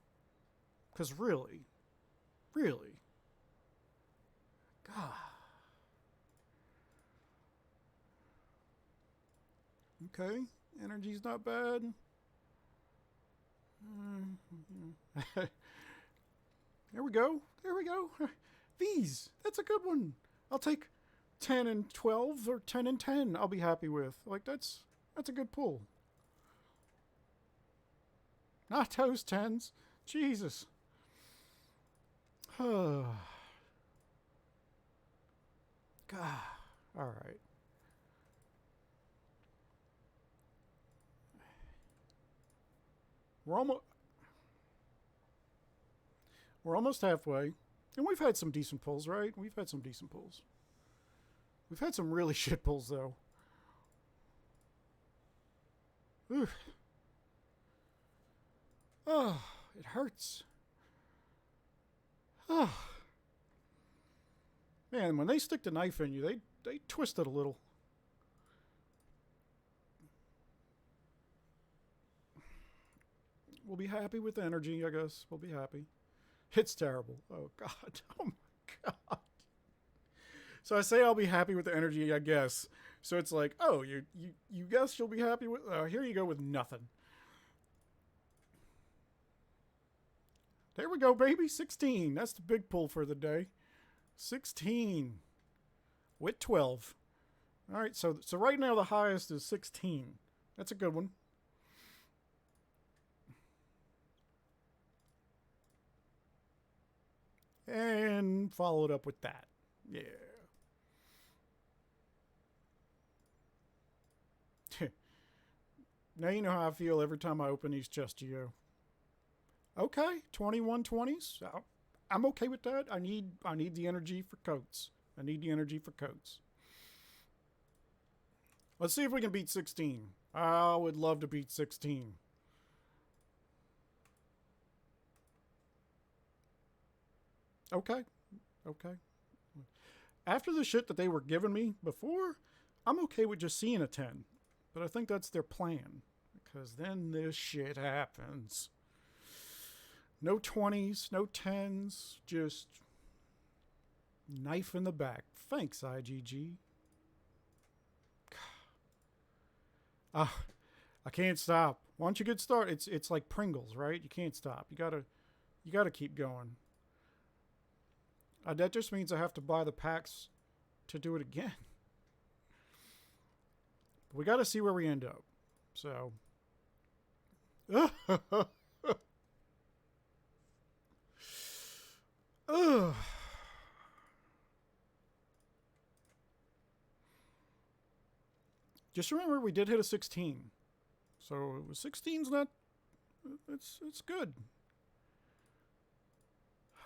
Because really, really, God. Okay, energy's not bad. There we go. There we go. These. That's a good one. I'll take 10 and 12 or 10 and 10. I'll be happy with. Like that's a good pull. Not those 10s. Jesus. God. All right. We're almost halfway. And we've had some decent pulls, right? We've had some decent pulls. We've had some really shit pulls though. Ooh. Oh, it hurts. Oh. Man, when they stick the knife in you, they twist it a little. We'll be happy with the energy, I guess. We'll be happy. It's terrible. Oh, God. Oh, my God. So I say I'll be happy with the energy, I guess. So it's like, oh, you guess you'll be happy with... here you go with nothing. There we go, baby. 16. That's the big pull for the day. 16. With 12. All right, so right now the highest is 16. That's a good one. And followed up with that. Yeah. Now you know how I feel every time I open these chests, Geo. Okay, 2120s. I'm okay with that. I need the energy for coats. I need the energy for coats. Let's see if we can beat 16. I would love to beat 16. Okay. Okay. After the shit that they were giving me before, I'm okay with just seeing a 10. But I think that's their plan. Because then this shit happens. No 20s, no 10s, just knife in the back. Thanks, IGG. I can't stop. Once you get started, it's like Pringles, right? You can't stop. You gotta keep going. That just means I have to buy the packs to do it again. But we gotta see where we end up. So. Just remember, we did hit a 16. So 16's not... It's good.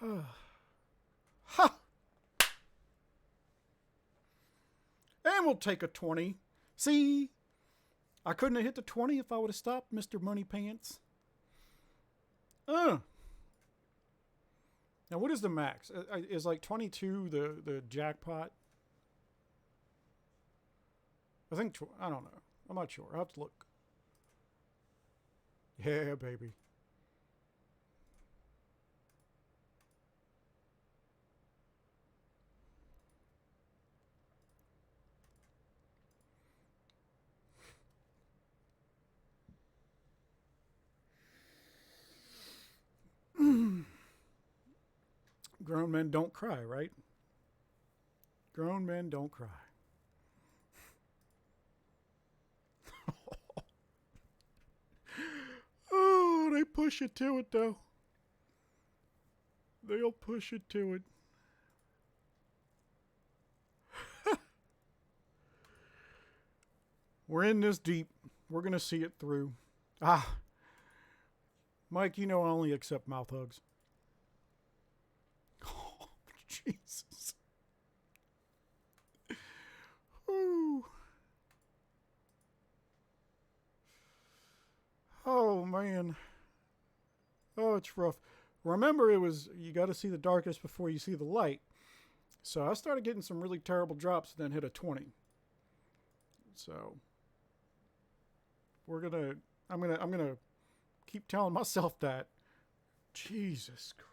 Ha! And we'll take a 20. See? I couldn't have hit the 20 if I would have stopped, Mr. Money Pants. Now, what is the max? Is like 22 the jackpot? I think, I don't know. I'm not sure. I'll have to look. Yeah, baby. Grown men don't cry, right? Grown men don't cry. Oh, they push it to it, though. They'll push it to it. We're in this deep. We're going to see it through. Mike, you know I only accept mouth hugs. Oh, Jesus. Ooh. Oh, man. Oh, it's rough. Remember, it was, you got to see the darkest before you see the light. So I started getting some really terrible drops and then hit a 20. So I'm gonna keep telling myself that. Jesus Christ.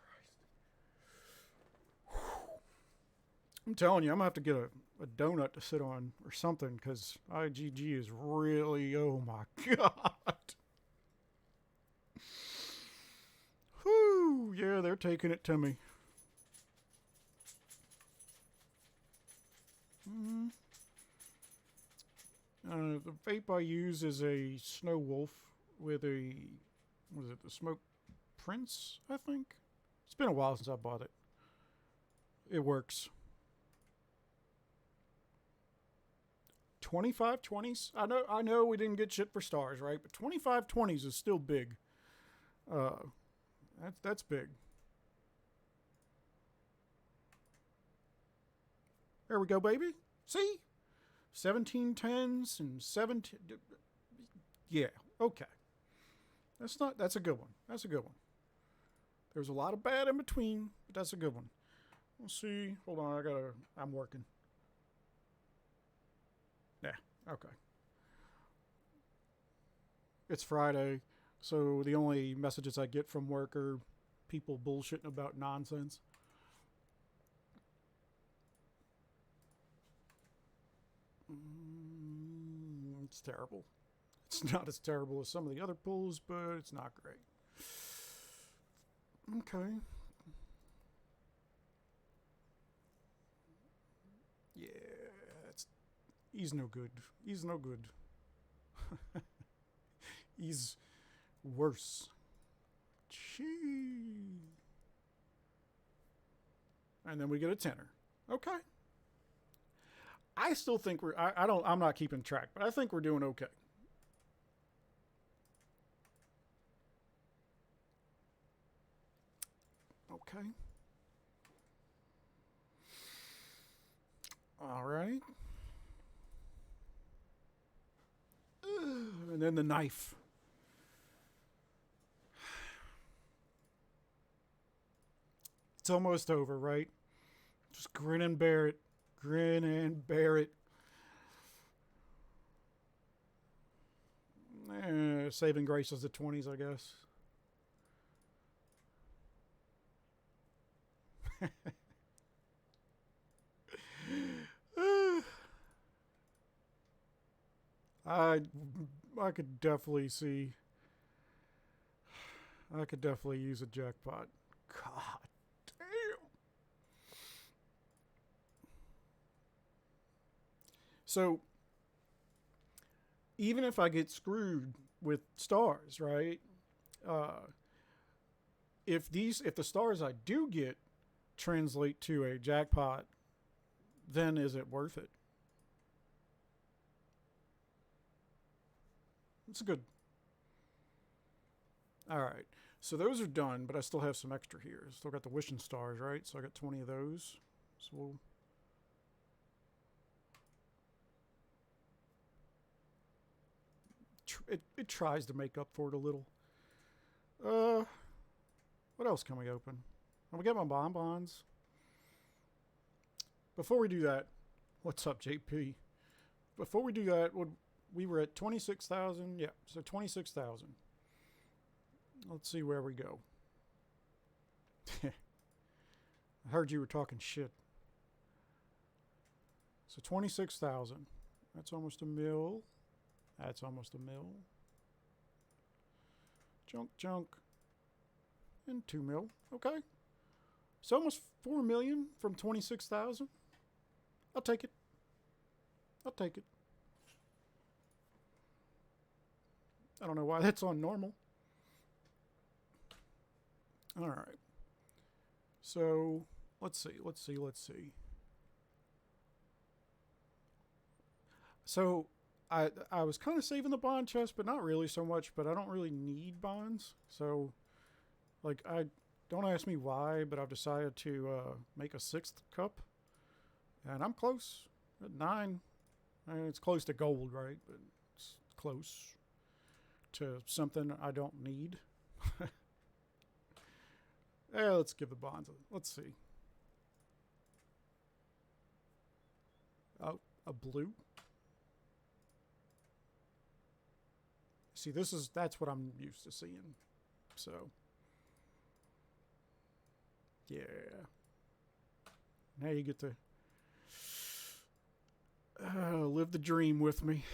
I'm telling you, I'm gonna have to get a donut to sit on or something, because IGG is really, oh my God. Whew, yeah, they're taking it to me. The vape I use is a Snow Wolf with a, what is it, the Smoke Prince, I think? It's been a while since I bought it. It works. 25 20s? I know we didn't get shit for stars, right? But 25 20s is still big. That's big. There we go, baby. See? 17 10s and 17. Yeah, okay. That's a good one. That's a good one. There's a lot of bad in between, but that's a good one. We'll see. Hold on, I'm working. Yeah, okay. It's Friday, so the only messages I get from work are people bullshitting about nonsense. It's terrible. It's not as terrible as some of the other pulls, but it's not great. Okay. Yeah, he's no good. He's no good. He's worse. Gee. And then we get a tenner. Okay. I still think I'm not keeping track, but I think we're doing okay. Okay. All right. And then the knife. It's almost over, right? Just grin and bear it. Grin and bear it. Saving grace is the 20s, I guess. I could definitely see. I could definitely use a jackpot. God damn. So, even if I get screwed with stars, right? If the stars I do get translate to a jackpot, then is it worth it? It's good. All right. So those are done, but I still have some extra here. Still got the wishing stars, right? So I got 20 of those. So we'll it tries to make up for it a little. Uh, what else can we open? I'm gonna get my bonbons. Before we do that, what's up, JP? Before we do that, we were at 26,000. Yeah, so 26,000. Let's see where we go. I heard you were talking shit. So 26,000. That's almost a mil. That's almost a mil. Junk. And 2 mil. Okay. So almost 4 million from 26,000. I'll take it. I'll take it. I don't know why that's on normal. All right. So let's see. So I was kind of saving the bond chest, but not really so much. But I don't really need bonds. So, like, don't ask me why, but I've decided to make a 6th cup. And I'm close at 9. I mean, it's close to gold, right? But it's close to something I don't need. Yeah, let's give the bonds let's see. Oh, a blue. See, that's what I'm used to seeing. So, yeah. Now you get to live the dream with me.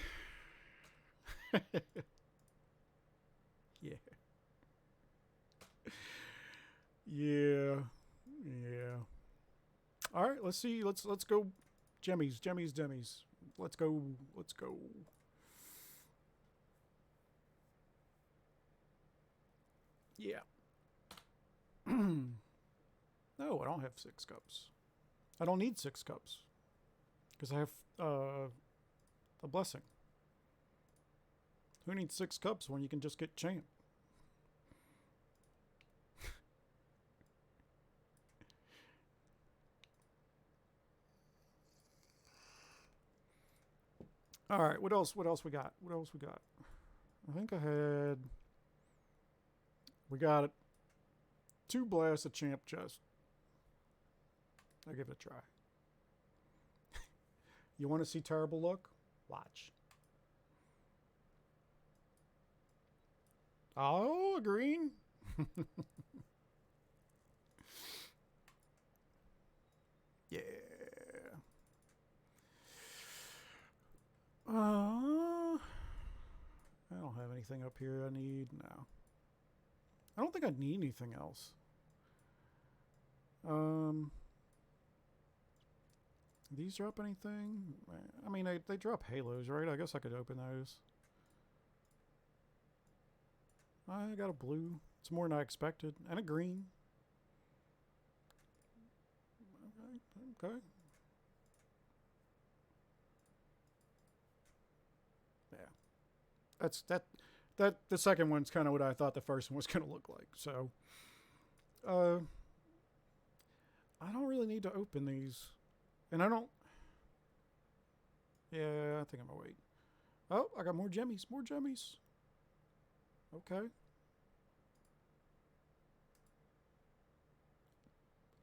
Yeah. Yeah. All right, let's see. Let's go jemmies. Let's go. Yeah. No, I don't have 6 cups. I don't need 6 cups. Because I have a blessing. Who needs 6 cups when you can just get champ? All right, what else we got? I think we got 2 blasts of champ chest. I'll give it a try. You want to see terrible luck? Watch. Oh, a green. Yeah. I don't have anything up here I need. No. I don't think I need anything else. These drop anything? I mean, they drop halos, right? I guess I could open those. I got a blue. It's more than I expected. And a green. Okay. Yeah. That the second one's kind of what I thought the first one was going to look like. So, I don't really need to open these. And I don't... Yeah, I think I'm going to wait. Oh, I got more jemmies. Okay.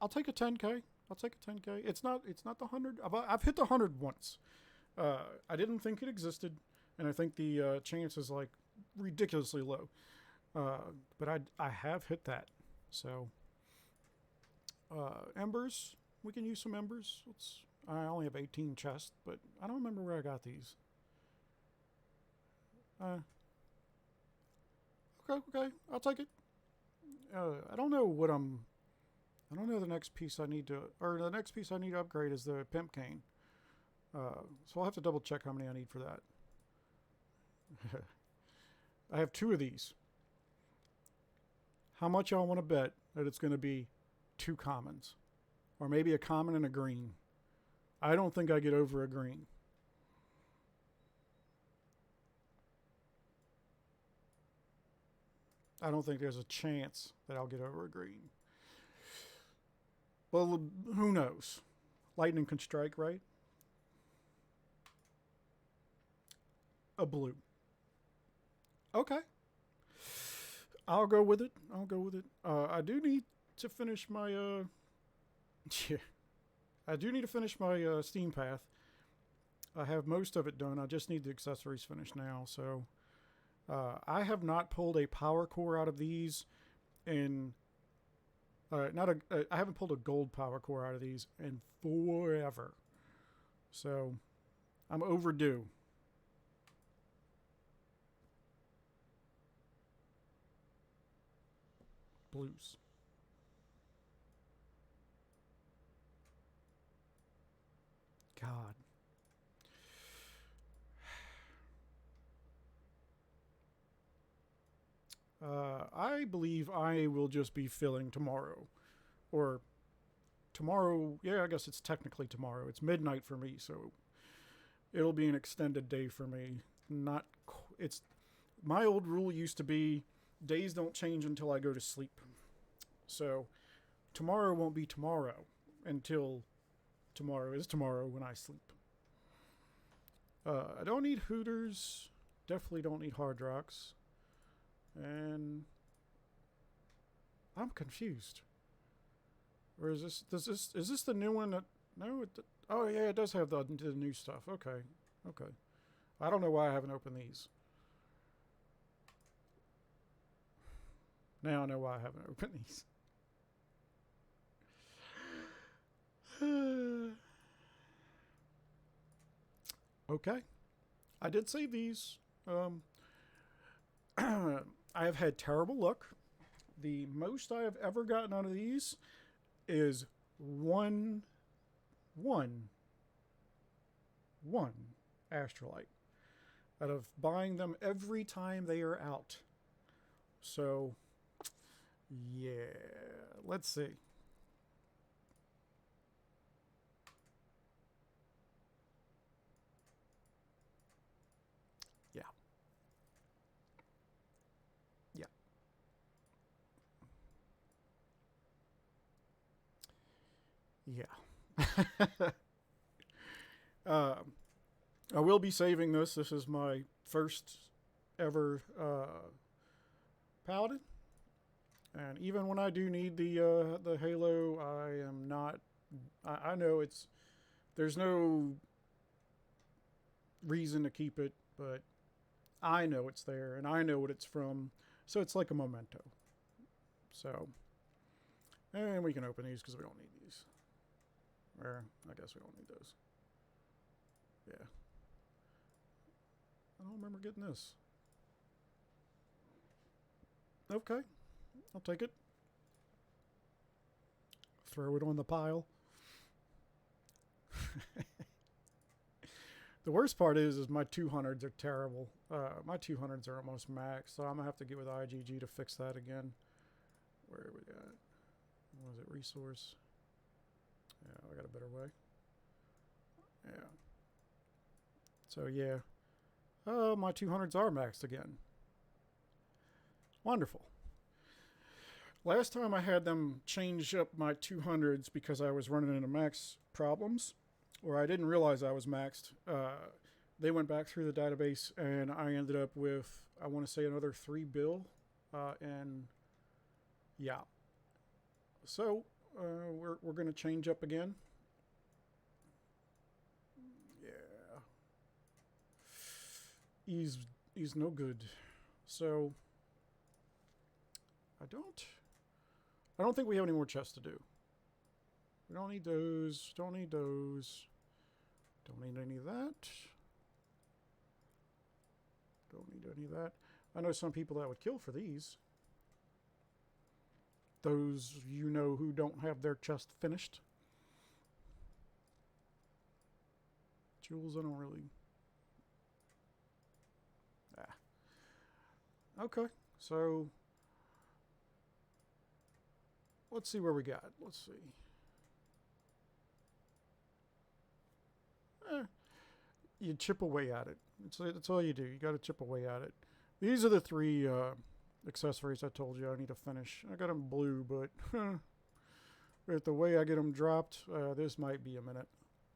I'll take a 10K. It's not the 100. I've hit the 100 once. I didn't think it existed, and I think the chance is like ridiculously low. But I have hit that. So embers, we can use some embers. I only have 18 chests, but I don't remember where I got these. Okay, I'll take it. I don't know the next piece I need to upgrade is the pimp cane. So I'll have to double check how many I need for that. I have 2 of these. How much y'all want to bet that it's going to be 2 commons? Or maybe a common and a green. I don't think I get over a green. I don't think there's a chance that I'll get over a green. Well, who knows? Lightning can strike, right? A blue. Okay. I'll go with it. I'll go with it. I do need to finish my yeah. I do need to finish my Steam path. I have most of it done. I just need the accessories finished now. So I have not pulled a power core out of these in not a. I haven't pulled a gold power core out of these in forever. So I'm overdue. Blues. God. I believe I will just be filling tomorrow. Or tomorrow, yeah, I guess it's technically tomorrow. It's midnight for me, so it'll be an extended day for me. Not, it's, my old rule used to be days don't change until I go to sleep. So tomorrow won't be tomorrow until tomorrow is tomorrow when I sleep. I don't need Hooters. Definitely don't need Hard Rocks. And I'm confused. Or is this? Is this the new one that? No. Oh yeah, it does have the new stuff. Okay. Okay. I don't know why I haven't opened these. Now I know why I haven't opened these. Okay. I did save these. I have had terrible luck. The most I have ever gotten out of these is one astrolite out of buying them every time they are out. So, yeah, let's see. Yeah, yeah, yeah. I will be saving this. This is my first ever paladin, and even when I do need the halo, I am not. I know it's there's no reason to keep it, but I know it's there and I know what it's from, so it's like a memento. So, and we can open these because we don't need these. Or I guess we don't need those. Yeah, I don't remember getting this. Okay, I'll take it. Throw it on the pile. The worst part is my 200s are terrible. My 200s are almost max, so I'm gonna have to get with IGG to fix that again. Where are we at? What was it? Resource. Yeah, I got a better way. Yeah. So yeah. Oh, my 200s are maxed again. Wonderful. Last time I had them change up my 200s because I was running into max problems, or I didn't realize I was maxed. They went back through the database, and I ended up with, I want to say, another 3 bill. And yeah. So we're going to change up again. Yeah. He's no good. So I don't think we have any more chests to do. We don't need those. Don't need those. Don't need any of that. Don't need any of that. I know some people that would kill for these. Those you know who don't have their chest finished. Jewels, I don't really. Ah. Okay, so let's see where we got. Let's see. You chip away at it. That's all you do. You got to chip away at it. These are the 3 accessories I told you I need to finish. I got them blue, but with the way I get them dropped, this might be a minute.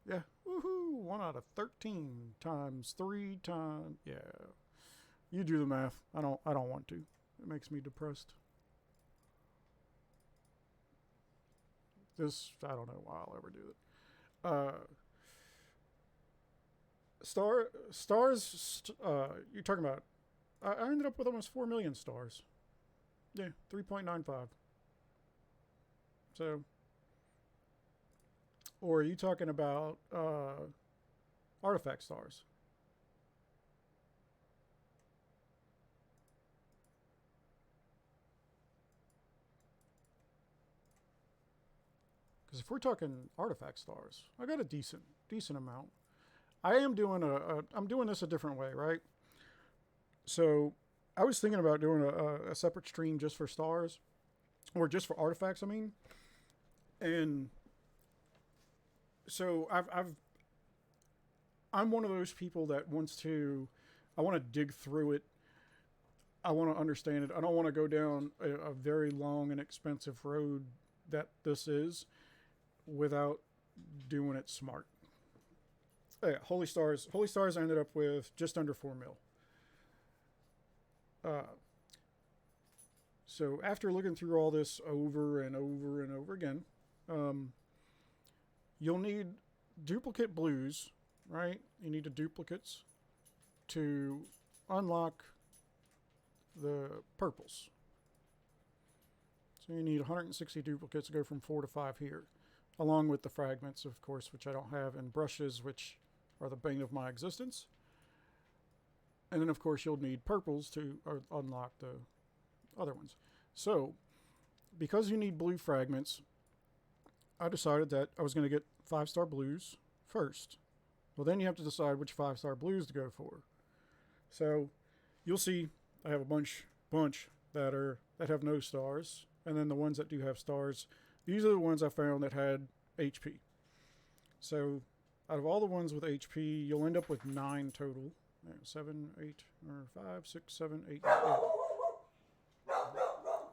Yeah, woohoo! 1 out of 13 times 3 times. Yeah, You do the math. I don't want to. It makes me depressed. I don't know why I'll ever do it. Stars. You're talking about. I ended up with almost 4 million stars. Yeah, 3.95. So, or are you talking about artifact stars? Because if we're talking artifact stars, I got a decent amount. I am doing I'm doing this a different way, right? So I was thinking about doing a separate stream just for stars, or just for artifacts. I mean, and so I'm one of those people that wants to. I want to dig through it. I want to understand it. I don't want to go down a very long and expensive road that this is without doing it smart. Yeah, Holy Stars. Holy Stars I ended up with just under 4 mil. So after looking through all this over and over and over again, you'll need duplicate blues, right? You need the duplicates to unlock the purples. So you need 160 duplicates to go from 4 to 5 here, along with the fragments, of course, which I don't have, and brushes, which are the bane of my existence. And then, of course, you'll need purples to unlock the other ones. So, because you need blue fragments, I decided that I was going to get 5-star blues first. Well, then you have to decide which 5-star blues to go for. So, you'll see I have a bunch that have no stars, and then the ones that do have stars, these are the ones I found that had HP. So, out of all the ones with HP, you'll end up with 9 total. 7, 8, or 5, 6, 7, 8, 8.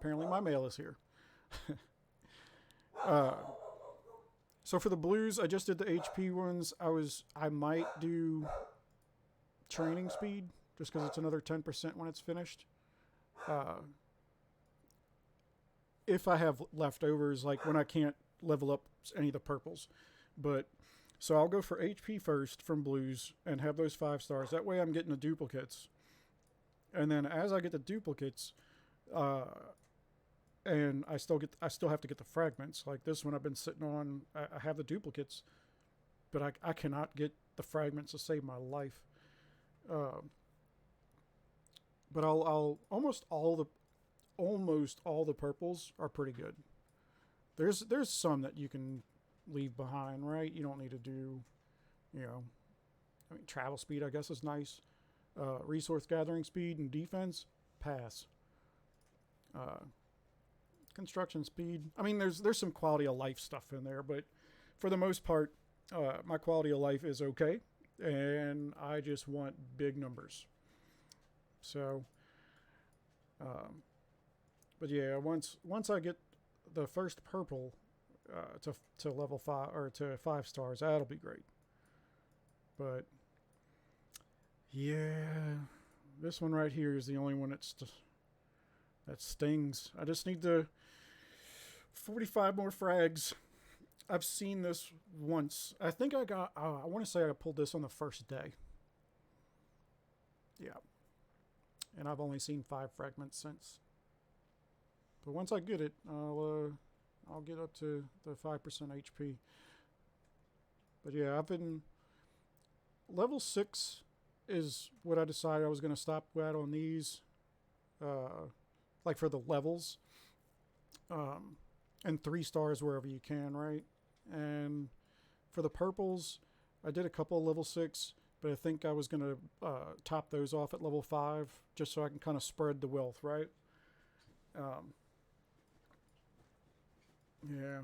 Apparently my mail is here. So for the blues, I just did the HP ones. I might do training speed, just because it's another 10% when it's finished. If I have leftovers, like when I can't level up any of the purples. But so I'll go for HP first from blues and have those 5 stars. That way I'm getting the duplicates. And then as I get the duplicates, and I still have to get the fragments. Like this one I've been sitting on, I have the duplicates, but I cannot get the fragments to save my life. But I'll almost all the purples are pretty good. There's some that you can leave behind, right? You don't need to do, travel speed, I guess, is nice. Resource gathering speed and defense, pass. Construction speed, I mean, there's some quality of life stuff in there, but for the most part, my quality of life is okay, and I just want big numbers. So, but yeah, once I get the first purple to level 5 or to 5 stars, that'll be great. But yeah, this one right here is the only one that stings. I just need the 45 more frags. I've seen this once. I think I want to say I pulled this on the first day. Yeah. And I've only seen 5 fragments since. But once I get it, I'll get up to the 5% HP. But yeah, I've been level 6 is what I decided I was going to stop at on these, like for the levels, and 3 stars wherever you can, right? And for the purples, I did a couple of level 6, but I think I was going to top those off at level 5 just so I can kind of spread the wealth, right? Yeah.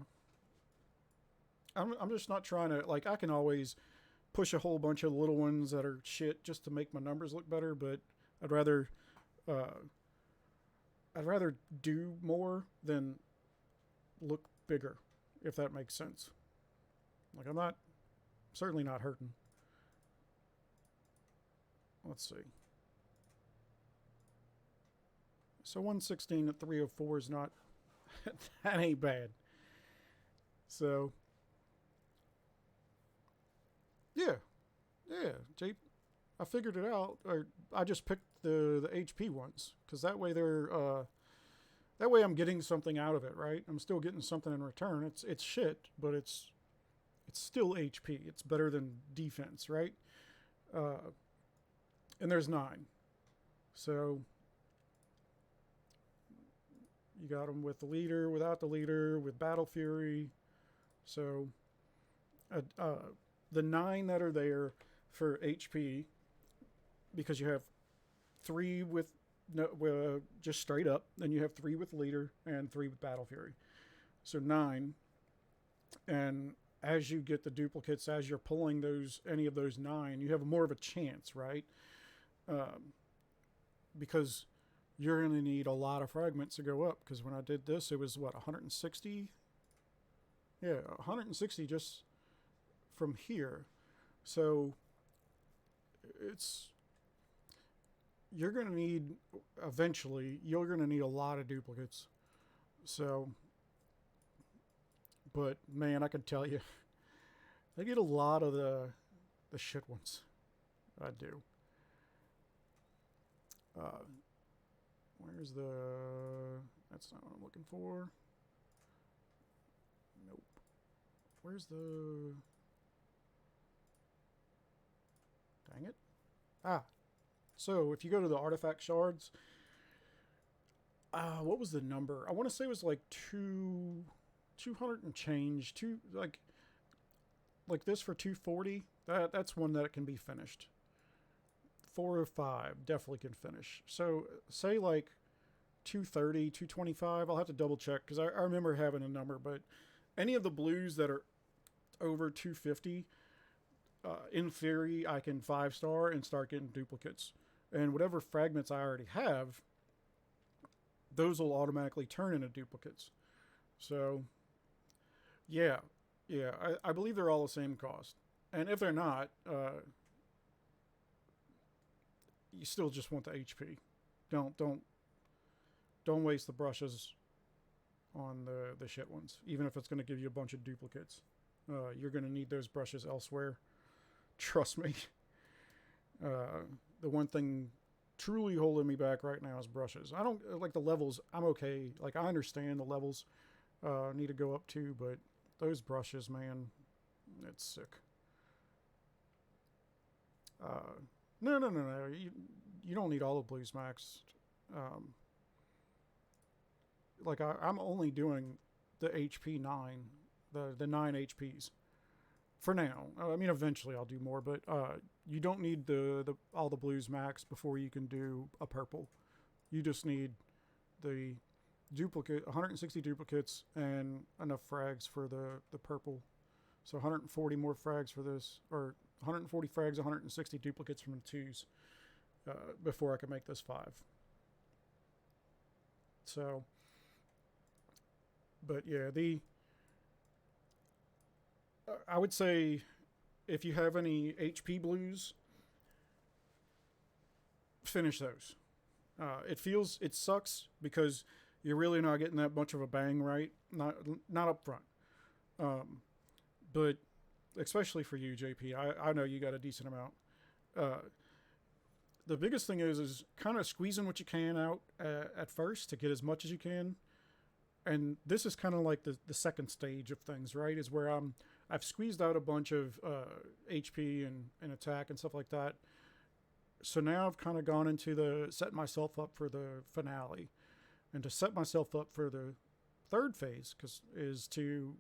I'm just not trying to, like, I can always push a whole bunch of little ones that are shit just to make my numbers look better, but I'd rather do more than look bigger, if that makes sense. Like, I'm certainly not hurting. Let's see. So 116 at 304 is not, that ain't bad. So, yeah, yeah, I figured it out. Or I just picked the HP ones because that way I'm getting something out of it, right? I'm still getting something in return. It's shit, but it's still HP. It's better than defense, right? Uh, and there's 9, so you got them with the leader, without the leader, with Battle Fury. So the 9 that are there for HP, because you have 3 with no, just straight up, then you have 3 with leader and 3 with Battle Fury. So 9, and as you get the duplicates, as you're pulling any of those 9, you have more of a chance, right? Because you're going to need a lot of fragments to go up. Because when I did this, it was what, 160? Yeah, 160 just from here. So you're going to need, eventually, you're going to need a lot of duplicates. So, but man, I can tell you, I get a lot of the shit ones. I do. Where's the... That's not what I'm looking for. Nope. Where's the... Dang it. So if you go to the artifact shards, what was the number? I want to say it was like 200 and change. Like this for 240. That's one that can be finished. 405 definitely can finish. So say like 230, 225. I'll have to double check because I remember having a number, but any of the blues that are over 250, in theory, I can 5-star and start getting duplicates. And whatever fragments I already have, those will automatically turn into duplicates. So, yeah, I believe they're all the same cost. And if they're not, you still just want the HP. Don't waste the brushes on the shit ones, even if it's going to give you a bunch of duplicates. You're going to need those brushes elsewhere. Trust me. The one thing truly holding me back right now is brushes. I don't like the levels. I'm okay. Like, I understand the levels need to go up too, but those brushes, man, it's sick. No. You don't need all the blues maxed. Like I'm only doing the HP 9, the 9 HPs for now. I mean, eventually I'll do more, but you don't need all the blues max before you can do a purple. You just need the 160 duplicates and enough frags for the purple. So 140 more frags for this, or 140 frags, 160 duplicates from the 2s before I can make this 5. So, but yeah, I would say if you have any HP blues, finish those. It sucks because you're really not getting that much of a bang, right? Not up front. But especially for you, JP, I know you got a decent amount. The biggest thing is kind of squeezing what you can out at first to get as much as you can. And this is kind of like the second stage of things, right? Is where I've squeezed out a bunch of HP and attack and stuff like that. So now I've kind of gone into setting myself up for the finale. And to set myself up for the third phase is to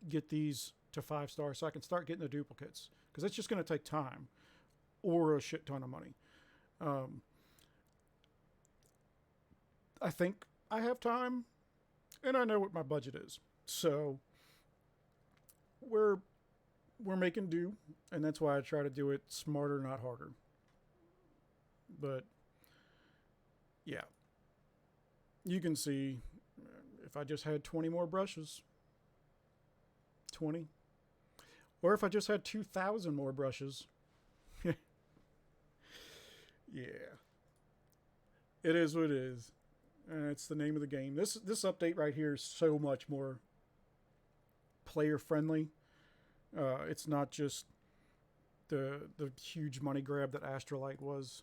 get these to 5-star so I can start getting the duplicates. Because it's just going to take time or a shit ton of money. I think I have time, and I know what my budget is. So we're making do, and that's why I try to do it smarter, not harder. But yeah, you can see if I just had 20 more brushes, 20, or if I just had 2,000 more brushes. Yeah, it is what it is. and it's the name of the game. This update right here is so much more player friendly. It's not just the huge money grab that Astrolite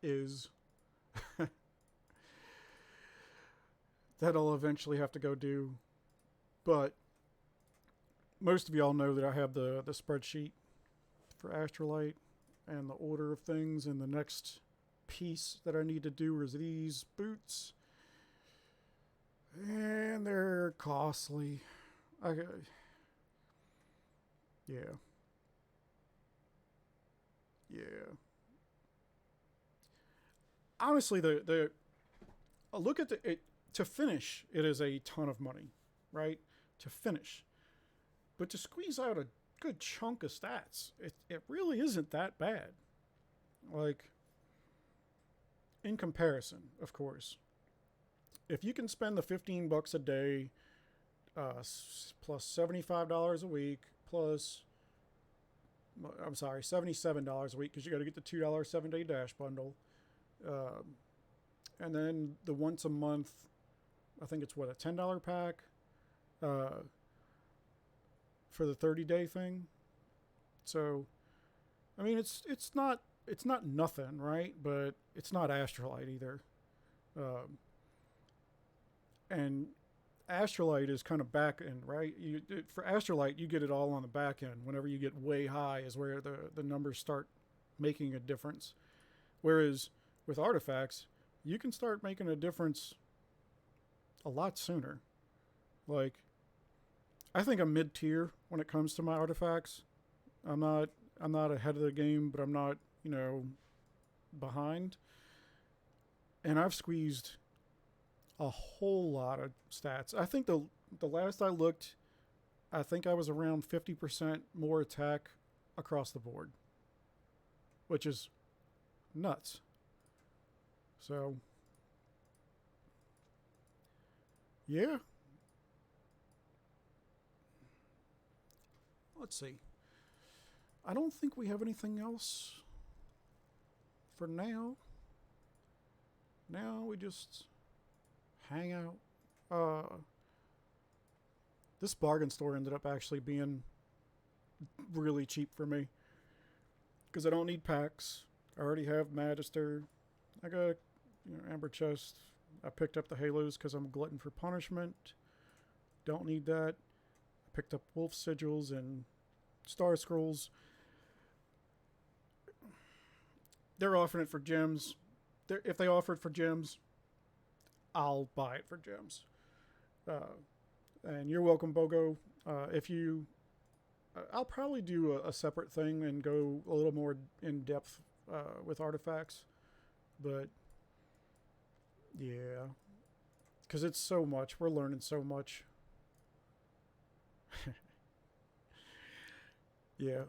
is. That I'll eventually have to go do. But most of y'all know that I have the spreadsheet for Astrolite and the order of things, and the next piece that I need to do is these boots. And they're costly. Yeah. Honestly, the look at it to finish. It is a ton of money, right? To finish, but to squeeze out a good chunk of stats, it really isn't that bad. Like, in comparison, of course, if you can spend the $15 a day, plus $75 a week, plus, I'm sorry, $77 a week, because you got to get the $2 7-day dash bundle, and then the once a month, I think it's what, a $10 pack, for the 30-day thing. So, I mean, it's not nothing, right? But it's not Astrolite either. And Astrolite is kind of back end, right? For Astrolite, you get it all on the back end. Whenever you get way high is where the numbers start making a difference. Whereas with artifacts, you can start making a difference a lot sooner. Like, I think I'm mid-tier when it comes to my artifacts. I'm not ahead of the game, but I'm not, behind. And I've squeezed a whole lot of stats. I think the last I looked, I think I was around 50% more attack across the board, which is nuts. So, yeah. Let's see. I don't think we have anything else for now. Now we just hang out. This bargain store ended up actually being really cheap for me, because I don't need packs. I already have Magister. I got Amber Chest. I picked up the Halos because I'm a glutton for punishment. Don't need that. I picked up Wolf Sigils and Star Scrolls. They're offering it for gems. If they offer it for gems, I'll buy it for gems. And you're welcome, Bogo. I'll probably do a separate thing and go a little more in depth with artifacts. But yeah, because it's so much. We're learning so much. Yeah.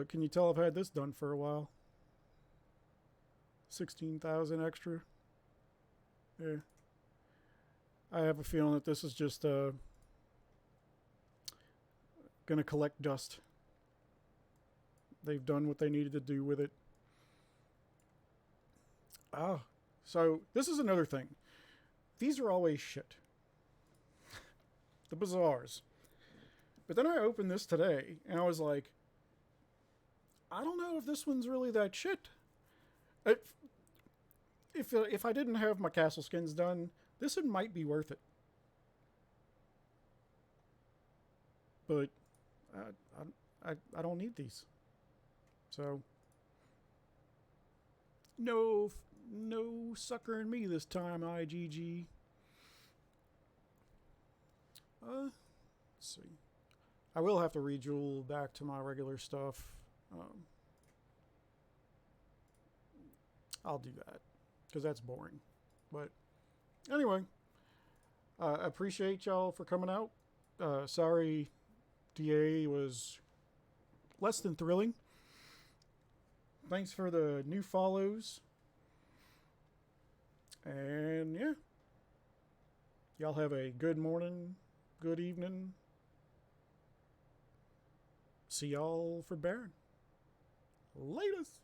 Can you tell I've had this done for a while? 16,000 extra. Yeah. I have a feeling that this is just gonna collect dust. They've done what they needed to do with it. So this is another thing. These are always shit. The bazaars. But then I opened this today and I was like, I don't know if this one's really that shit. If I didn't have my castle skins done, this one might be worth it. But I don't need these. So no suckering me this time, IGG. Let's see. I will have to rejewel back to my regular stuff. I'll do that because that's boring. But anyway, I appreciate y'all for coming out. Sorry, DA was less than thrilling. Thanks for the new follows. And yeah, y'all have a good morning, good evening. See y'all for Baron. Latest.